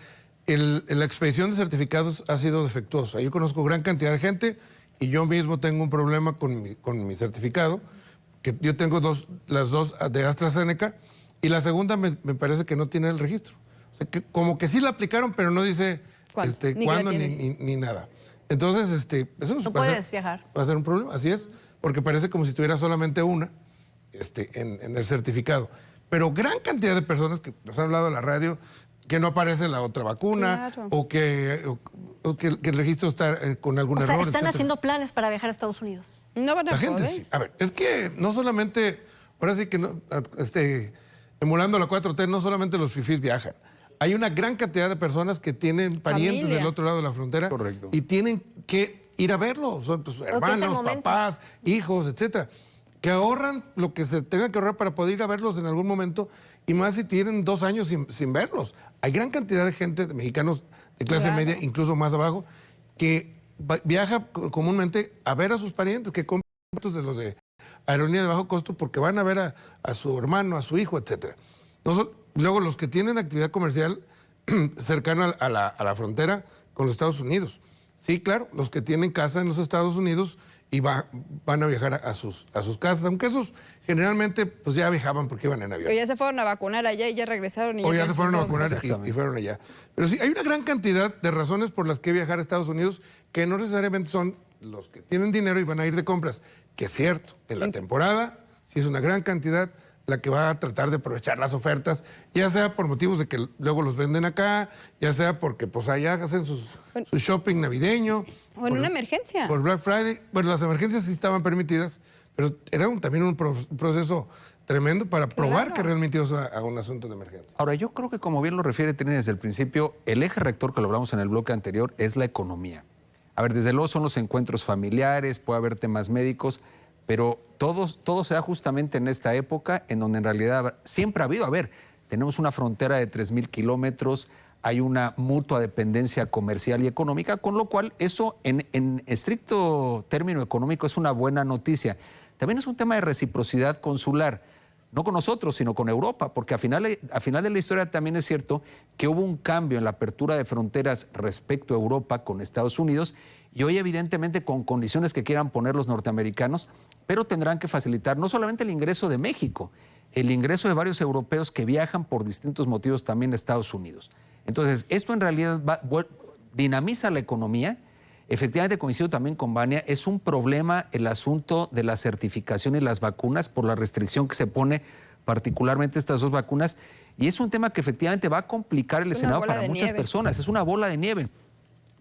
La expedición de certificados ha sido defectuosa. Yo conozco gran cantidad de gente y yo mismo tengo un problema con mi certificado, que yo tengo las dos de AstraZeneca y la segunda me parece que no tiene el registro. O sea, que como que sí la aplicaron, pero no dice cuándo ni nada. Entonces, eso no puedes viajar. Va a ser un problema, así es, porque parece como si tuviera solamente una en el certificado. Pero gran cantidad de personas que nos han hablado en la radio que no aparece la otra vacuna, claro, o que el registro está con algún error. Están etcétera. haciendo planes para viajar a Estados Unidos. No van a la poder. Gente sí. A ver, es que no solamente, ahora sí que no, emulando la 4T, no solamente los fifís viajan. Hay una gran cantidad de personas que tienen parientes Familia del otro lado de la frontera. Correcto. Y tienen que ir a verlos. Son pues, hermanos, papás, hijos, etcétera. Que ahorran lo que se tenga que ahorrar para poder ir a verlos en algún momento, y más si tienen 2 años sin verlos. Hay gran cantidad de gente, de mexicanos de clase media, incluso más abajo, que viaja comúnmente a ver a sus parientes, que compran de los de aerolínea de bajo costo porque van a ver a su hermano, a su hijo, etcétera. Luego, los que tienen actividad comercial cercana a la frontera con los Estados Unidos. Sí, claro, los que tienen casa en los Estados Unidos y van a viajar a sus casas, aunque esos generalmente pues ya viajaban porque iban en avión. O ya se fueron a vacunar allá y ya regresaron. O ya se fueron a vacunar y fueron allá. Pero sí, hay una gran cantidad de razones por las que viajar a Estados Unidos que no necesariamente son los que tienen dinero y van a ir de compras. Que es cierto, en la temporada sí es una gran cantidad la que va a tratar de aprovechar las ofertas, ya sea por motivos de que luego los venden acá, ya sea porque pues allá hacen su shopping navideño. O en una emergencia. Por Black Friday. Bueno, las emergencias sí estaban permitidas, pero era también un proceso tremendo para probar que realmente iba a un asunto de emergencia. Ahora, yo creo que como bien lo refiere Trini desde el principio, el eje rector que lo hablamos en el bloque anterior es la economía. A ver, desde luego son los encuentros familiares, puede haber temas médicos, pero todo se da justamente en esta época en donde en realidad siempre ha habido, a ver, tenemos una frontera de 3,000 kilómetros, hay una mutua dependencia comercial y económica, con lo cual eso en estricto término económico es una buena noticia. También es un tema de reciprocidad consular, no con nosotros, sino con Europa, porque al final de la historia también es cierto que hubo un cambio en la apertura de fronteras respecto a Europa con Estados Unidos, y hoy evidentemente con condiciones que quieran poner los norteamericanos, pero tendrán que facilitar no solamente el ingreso de México, el ingreso de varios europeos que viajan por distintos motivos también a Estados Unidos. Entonces, esto en realidad dinamiza la economía. Efectivamente, coincido también con Vania, es un problema el asunto de la certificación y las vacunas por la restricción que se pone particularmente estas 2 vacunas, y es un tema que efectivamente va a complicar el escenario para muchas personas, es una bola de nieve.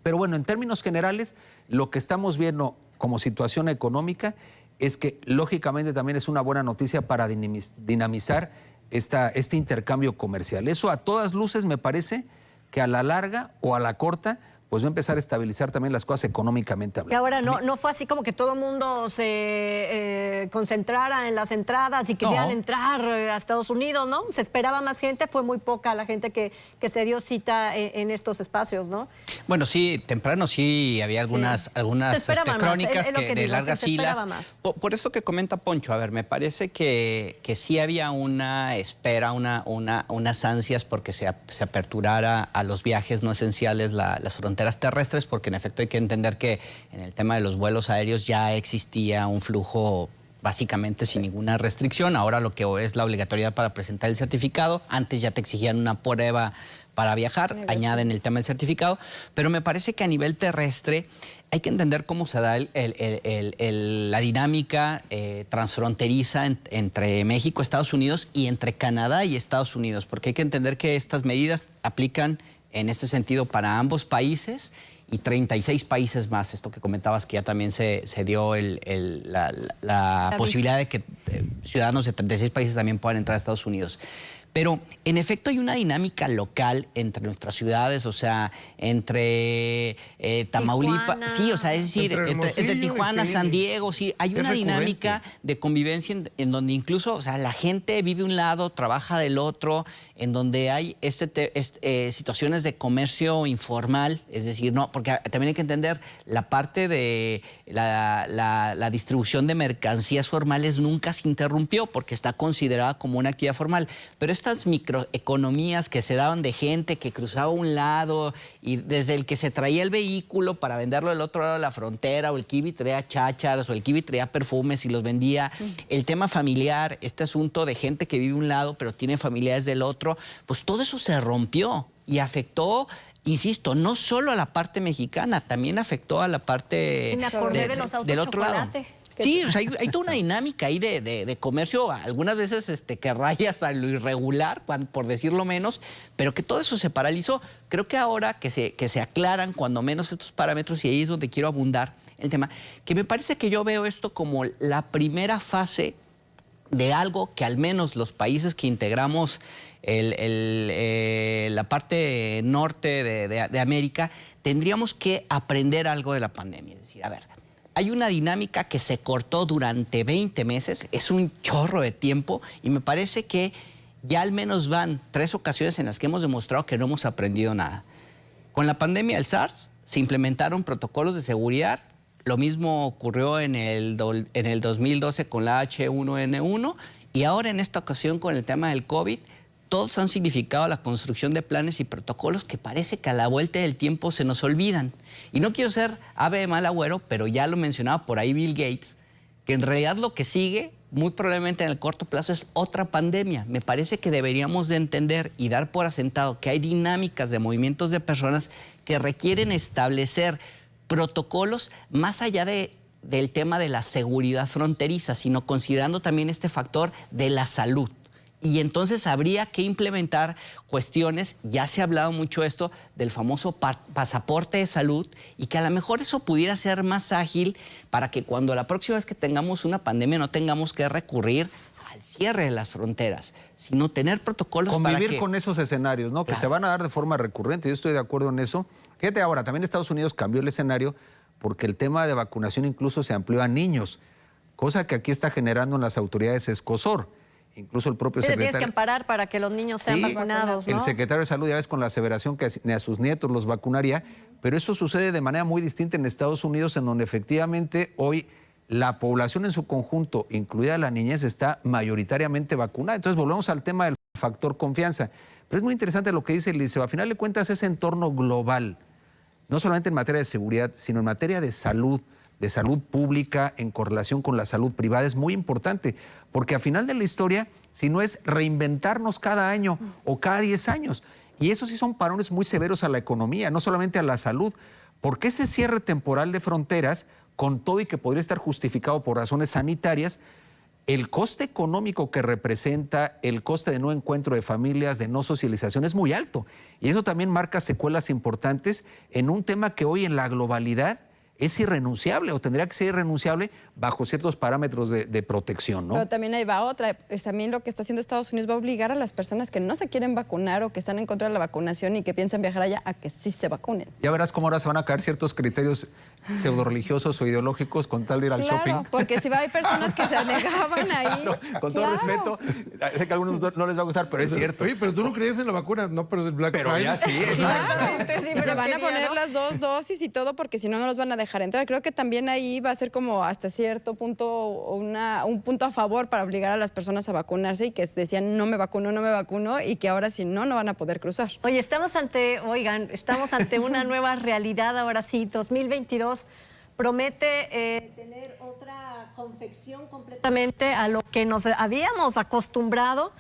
Pero bueno, en términos generales, lo que estamos viendo como situación económica, es que lógicamente también es una buena noticia para dinamizar este intercambio comercial. Eso a todas luces me parece que a la larga o a la corta pues va a empezar a estabilizar también las cosas económicamente hablando. Y ahora no fue así como que todo el mundo se concentrara en las entradas y quisieran entrar a Estados Unidos, ¿no? Se esperaba más gente, fue muy poca la gente que se dio cita en estos espacios, ¿no? Bueno, sí, temprano sí había algunas crónicas de largas filas. Por eso que comenta Poncho, a ver, me parece que sí había una espera, unas ansias porque se aperturara a los viajes no esenciales las fronteras terrestres, porque en efecto hay que entender que en el tema de los vuelos aéreos ya existía un flujo básicamente sin ninguna restricción. Ahora lo que es la obligatoriedad para presentar el certificado, antes ya te exigían una prueba para viajar, añaden el tema del certificado, pero me parece que a nivel terrestre hay que entender cómo se da la dinámica transfronteriza entre México, Estados Unidos y entre Canadá y Estados Unidos, porque hay que entender que estas medidas aplican en este sentido para ambos países y 36 países más. Esto que comentabas que ya también se dio la posibilidad de que ciudadanos de 36 países también puedan entrar a Estados Unidos. Pero en efecto hay una dinámica local entre nuestras ciudades, o sea, entre Tamaulipas, Tijuana. Sí, o sea, es decir, entre Tijuana, San Diego, sí, hay una dinámica de convivencia en donde incluso, o sea, la gente vive un lado, trabaja del otro, en donde hay situaciones de comercio informal, es decir, no, porque también hay que entender la parte de la distribución de mercancías formales nunca se interrumpió porque está considerada como una actividad formal, pero estas microeconomías que se daban de gente que cruzaba un lado y desde el que se traía el vehículo para venderlo del otro lado de la frontera, o el kiwi traía chácharas, o el kiwi traía perfumes y los vendía, el tema familiar, este asunto de gente que vive un lado pero tiene familiares del otro, pues todo eso se rompió y afectó, insisto, no solo a la parte mexicana, también afectó a la parte del otro lado. Sí, o sea, hay toda una dinámica ahí de comercio, algunas veces que raya hasta lo irregular, por decirlo menos, pero que todo eso se paralizó. Creo que ahora que se aclaran cuando menos estos parámetros, y ahí es donde quiero abundar el tema, que me parece que yo veo esto como la primera fase de algo que al menos los países que integramos la parte norte de América tendríamos que aprender algo de la pandemia. Es decir, a ver, hay una dinámica que se cortó durante 20 meses, es un chorro de tiempo y me parece que ya al menos van 3 ocasiones en las que hemos demostrado que no hemos aprendido nada. Con la pandemia del SARS se implementaron protocolos de seguridad, lo mismo ocurrió en el 2012 con la H1N1 y ahora en esta ocasión con el tema del COVID, todos han significado la construcción de planes y protocolos que parece que a la vuelta del tiempo se nos olvidan. Y no quiero ser ave de mal agüero, pero ya lo mencionaba por ahí Bill Gates, que en realidad lo que sigue, muy probablemente en el corto plazo, es otra pandemia. Me parece que deberíamos de entender y dar por asentado que hay dinámicas de movimientos de personas que requieren establecer protocolos más allá del tema de la seguridad fronteriza, sino considerando también este factor de la salud. Y entonces habría que implementar cuestiones, ya se ha hablado mucho esto, del famoso pasaporte de salud, y que a lo mejor eso pudiera ser más ágil para que cuando la próxima vez que tengamos una pandemia no tengamos que recurrir al cierre de las fronteras, sino tener protocolos para convivir con esos escenarios, ¿no? Claro. Que se van a dar de forma recurrente, yo estoy de acuerdo en eso. Fíjate ahora, también Estados Unidos cambió el escenario porque el tema de vacunación incluso se amplió a niños, cosa que aquí está generando en las autoridades escozor. Incluso el propio secretario... Tienes que amparar para que los niños sean vacunados, ¿no? El secretario de Salud ya ves con la aseveración que ni a sus nietos los vacunaría, pero eso sucede de manera muy distinta en Estados Unidos, en donde efectivamente hoy la población en su conjunto, incluida la niñez, está mayoritariamente vacunada. Entonces volvemos al tema del factor confianza. Pero es muy interesante lo que dice el Liceo. A final de cuentas, ese entorno global, no solamente en materia de seguridad, sino en materia de salud pública en correlación con la salud privada, es muy importante, porque al final de la historia, si no es reinventarnos cada año o cada 10 años, y eso sí son parones muy severos a la economía, no solamente a la salud, porque ese cierre temporal de fronteras, con todo y que podría estar justificado por razones sanitarias, el coste económico que representa, el coste de no encuentro de familias, de no socialización, es muy alto, y eso también marca secuelas importantes en un tema que hoy en la globalidad es irrenunciable o tendría que ser irrenunciable bajo ciertos parámetros de protección, ¿no? Pero también ahí va otra. También lo que está haciendo Estados Unidos va a obligar a las personas que no se quieren vacunar o que están en contra de la vacunación y que piensan viajar allá a que sí se vacunen. Ya verás cómo ahora se van a caer ciertos criterios pseudo-religiosos o ideológicos con tal de ir al shopping. Claro, porque si hay personas que se negaban ahí. Claro, con todo respeto, sé que a algunos no les va a gustar, pero es cierto. Oye, pero tú no creías en la vacuna, no, pero es el Black Pero Friday. ya sí, eso. Claro, y se van a poner las 2 dosis y todo porque si no, no los van a dejar entrar. Creo que también ahí va a ser como hasta cierto punto un punto a favor para obligar a las personas a vacunarse y que decían no me vacuno y que ahora si no, no van a poder cruzar. Oye, estamos ante una nueva realidad ahora sí. 2022 promete tener otra confección completamente a lo que nos habíamos acostumbrado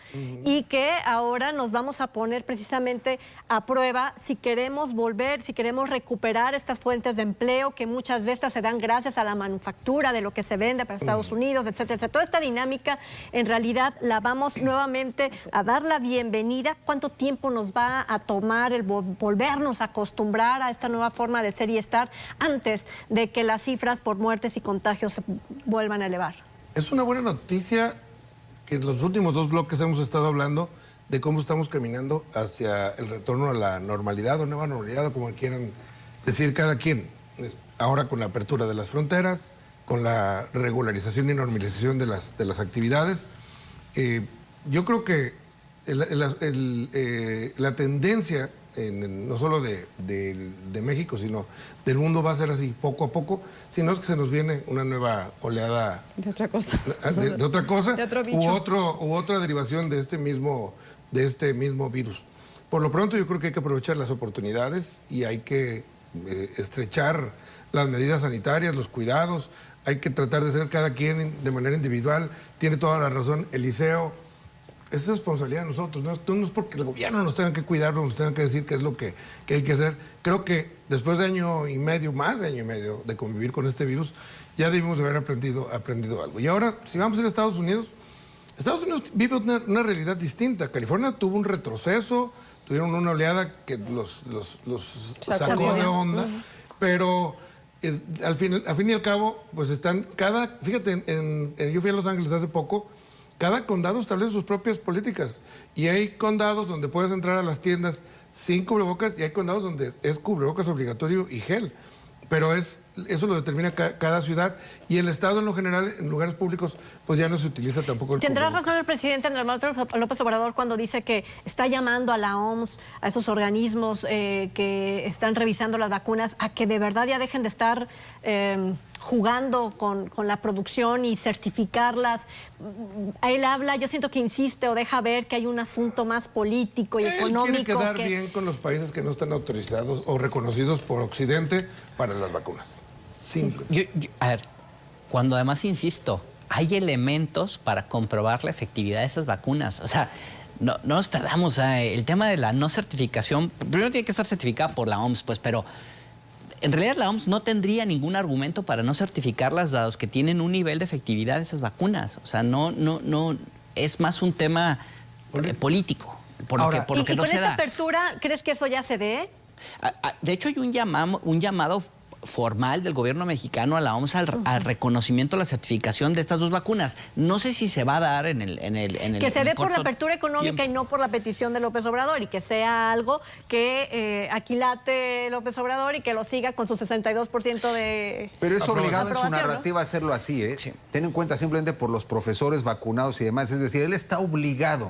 y que ahora nos vamos a poner precisamente a prueba si queremos volver, si queremos recuperar estas fuentes de empleo, que muchas de estas se dan gracias a la manufactura de lo que se vende para Estados Unidos, etcétera, etcétera. Toda esta dinámica en realidad la vamos nuevamente a dar la bienvenida. ¿Cuánto tiempo nos va a tomar el volvernos a acostumbrar a esta nueva forma de ser y estar antes de que las cifras por muertes y contagios se vuelvan a elevar? Es una buena noticia que en los últimos 2 bloques hemos estado hablando de cómo estamos caminando hacia el retorno a la normalidad o nueva normalidad, o como quieran decir cada quien. Ahora con la apertura de las fronteras, con la regularización y normalización de las actividades. Yo creo que la tendencia, no solo de México, sino del mundo va a ser así, poco a poco, si no es que se nos viene una nueva oleada De otra cosa. de otra cosa, De otro bicho. u otra derivación de este mismo virus. Por lo pronto yo creo que hay que aprovechar las oportunidades y hay que estrechar las medidas sanitarias, los cuidados, hay que tratar de ser cada quien de manera individual. Tiene toda la razón Eliseo. Es responsabilidad de nosotros, no es porque el gobierno nos tenga que cuidar, nos tenga que decir qué es lo que hay que hacer. Creo que después de año y medio, más de año y medio de convivir con este virus, ya debimos de haber aprendido algo. Y ahora, si vamos a ir a Estados Unidos vive una realidad distinta. California tuvo un retroceso, tuvieron una oleada que los sacó de onda, pero al fin y al cabo, pues están fíjate, yo fui a Los Ángeles hace poco. Cada condado establece sus propias políticas y hay condados donde puedes entrar a las tiendas sin cubrebocas y hay condados donde es cubrebocas obligatorio y gel. Pero eso lo determina cada ciudad y el Estado en lo general, en lugares públicos, pues ya no se utiliza tampoco el ¿Tendrá cubrebocas. razón el presidente Andrés Manuel López Obrador cuando dice que está llamando a la OMS, a esos organismos que están revisando las vacunas, a que de verdad ya dejen de estar jugando con la producción y certificarlas? Él habla, yo siento que insiste o deja ver que hay un asunto más político y económico. Él quiere quedar bien con los países que no están autorizados o reconocidos por Occidente para las vacunas. Simple. A ver, cuando además insisto, hay elementos para comprobar la efectividad de esas vacunas. O sea, no nos perdamos. O sea, el tema de la no certificación, primero tiene que estar certificada por la OMS, pues, pero en realidad la OMS no tendría ningún argumento para no certificarlas, dados que tienen un nivel de efectividad de esas vacunas. O sea, no es más un tema político. Por lo que ¿Y no con se esta da. apertura crees que eso ya se dé? De hecho, hay un llamado formal del gobierno mexicano a la OMS al reconocimiento, a la certificación de estas 2 vacunas. No sé si se va a dar en el Que se en el dé por la corto apertura económica tiempo. y no por la petición de López Obrador, y que sea algo que aquilate López Obrador y que lo siga con su 62% de Pero es obligado en su aprobación, ¿no? narrativa a hacerlo así, ¿eh? Sí. Ten en cuenta simplemente por los profesores vacunados y demás. Es decir, él está obligado,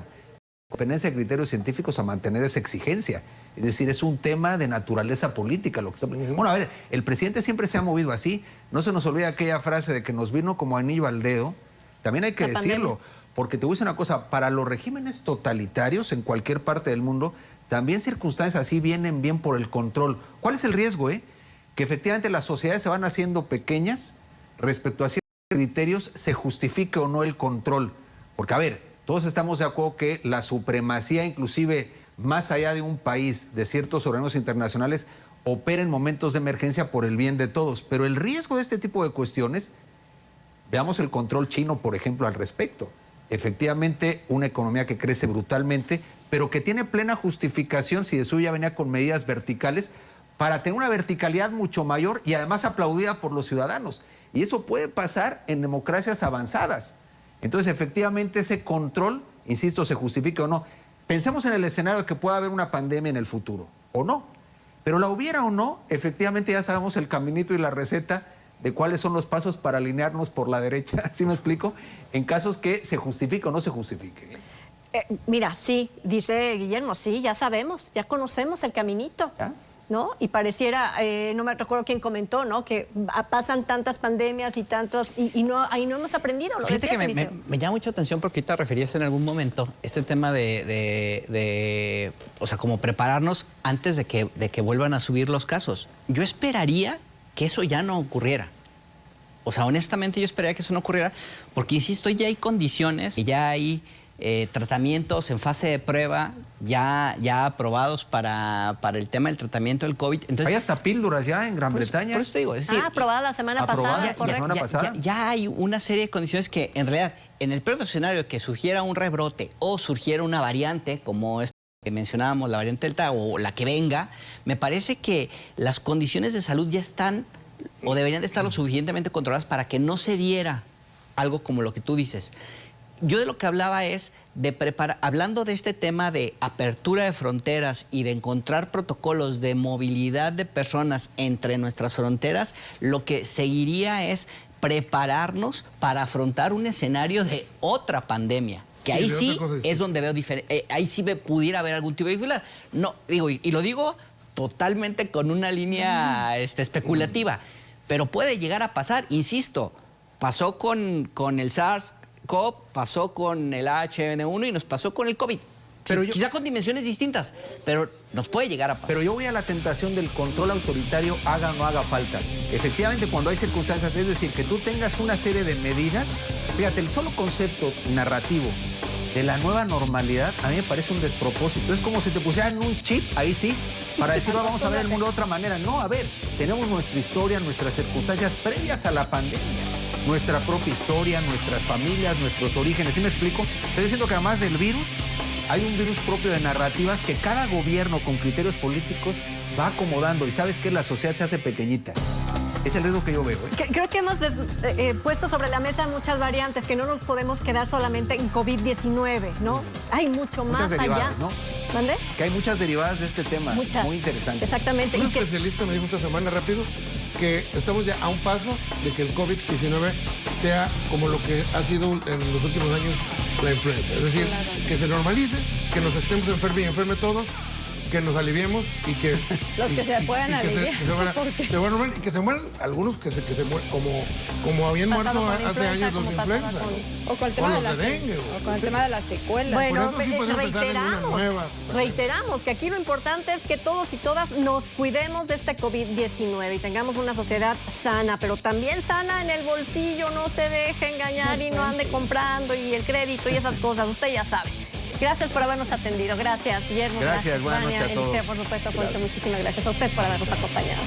con dependencia de criterios científicos, a mantener esa exigencia. Es decir, es un tema de naturaleza política lo que está... Bueno, a ver, el presidente siempre se ha movido así. No se nos olvida aquella frase de que nos vino como anillo al dedo. También hay que decirlo, porque te voy a decir una cosa, para los regímenes totalitarios en cualquier parte del mundo, también circunstancias así vienen bien por el control. ¿Cuál es el riesgo, Que efectivamente las sociedades se van haciendo pequeñas respecto a ciertos criterios, se justifique o no el control. Porque, a ver, todos estamos de acuerdo que la supremacía, inclusive más allá de un país, de ciertos organismos internacionales, opera en momentos de emergencia por el bien de todos. Pero el riesgo de este tipo de cuestiones, veamos el control chino, por ejemplo, al respecto. Efectivamente, una economía que crece brutalmente, pero que tiene plena justificación si de suya venía con medidas verticales para tener una verticalidad mucho mayor y además aplaudida por los ciudadanos. Y eso puede pasar en democracias avanzadas. Entonces, efectivamente, ese control, insisto, se justifique o no. Pensemos en el escenario de que pueda haber una pandemia en el futuro, o no. Pero la hubiera o no, efectivamente ya sabemos el caminito y la receta de cuáles son los pasos para alinearnos por la derecha, ¿sí me explico? En casos que se justifique o no se justifique. Mira, sí, dice Guillermo, sí, ya sabemos, ya conocemos el caminito. ¿Ya? ¿No? Y pareciera, no me recuerdo quién comentó, ¿no? Que pasan tantas pandemias y tantos, y no, ahí no hemos aprendido. Lo Fíjate decías, que me llama mucho atención porque ahorita referías en algún momento este tema o sea, como prepararnos antes de que vuelvan a subir los casos. Yo esperaría que eso ya no ocurriera. O sea, honestamente yo esperaría que eso no ocurriera porque, insisto, ya hay condiciones, ya hay tratamientos en fase de prueba ya aprobados para el tema del tratamiento del COVID. Entonces, hay hasta píldoras ya en Gran Bretaña. Por eso te digo, es decir, aprobada la semana pasada, correcto. Ya hay una serie de condiciones que, en realidad, en el peor escenario de que surgiera un rebrote o surgiera una variante, como esta que mencionábamos, la variante Delta o la que venga, me parece que las condiciones de salud ya están o deberían de estar lo suficientemente controladas para que no se diera algo como lo que tú dices. Yo de lo que hablaba es de preparar, hablando de este tema de apertura de fronteras y de encontrar protocolos de movilidad de personas entre nuestras fronteras, lo que seguiría es prepararnos para afrontar un escenario de otra pandemia. Que ahí sí es donde veo ahí sí pudiera haber algún tipo de dificultad. No, digo, y lo digo totalmente con una línea especulativa, pero puede llegar a pasar, insisto, pasó con el SARS-CoV, pasó con el H1N1 y nos pasó con el COVID. Pero quizá con dimensiones distintas, pero nos puede llegar a pasar. Pero yo voy a la tentación del control autoritario, haga o no haga falta. Efectivamente, cuando hay circunstancias, es decir, que tú tengas una serie de medidas, fíjate, el solo concepto narrativo de la nueva normalidad a mí me parece un despropósito. Es como si te pusieran un chip, ahí sí, para decir, vamos a ver el mundo de otra manera. No, a ver, tenemos nuestra historia, nuestras circunstancias previas a la pandemia. Nuestra propia historia, nuestras familias, nuestros orígenes. ¿Sí me explico? Estoy diciendo que además del virus, hay un virus propio de narrativas que cada gobierno con criterios políticos va acomodando. Y ¿sabes qué? La sociedad se hace pequeñita. Es el riesgo que yo veo. Creo que hemos puesto sobre la mesa muchas variantes, que no nos podemos quedar solamente en COVID-19, ¿no? Hay mucho más allá. ¿No? ¿Mande? Que hay muchas derivadas de este tema. Muchas. Muy interesantes. Exactamente. Un especialista me dijo esta semana rápido que estamos ya a un paso de que el COVID-19 sea como lo que ha sido en los últimos años la influenza. Es decir, que se normalice, que nos estemos enferme todos, que nos aliviemos y que... Los que se puedan aliviar. Y que se mueran algunos que se mueren, como habían muerto hace años los de influenza. O con el tema de dengue. O con el tema de las secuelas. Bueno, reiteramos, reiteramos que aquí lo importante es que todos y todas nos cuidemos de este COVID-19 y tengamos una sociedad sana, pero también sana en el bolsillo, no se deje engañar y no ande comprando y el crédito y esas cosas, usted ya sabe. Gracias por habernos atendido. Gracias, Guillermo. Gracias, buenas noches a todos. Por supuesto, Poncho, muchísimas gracias a usted por habernos acompañado.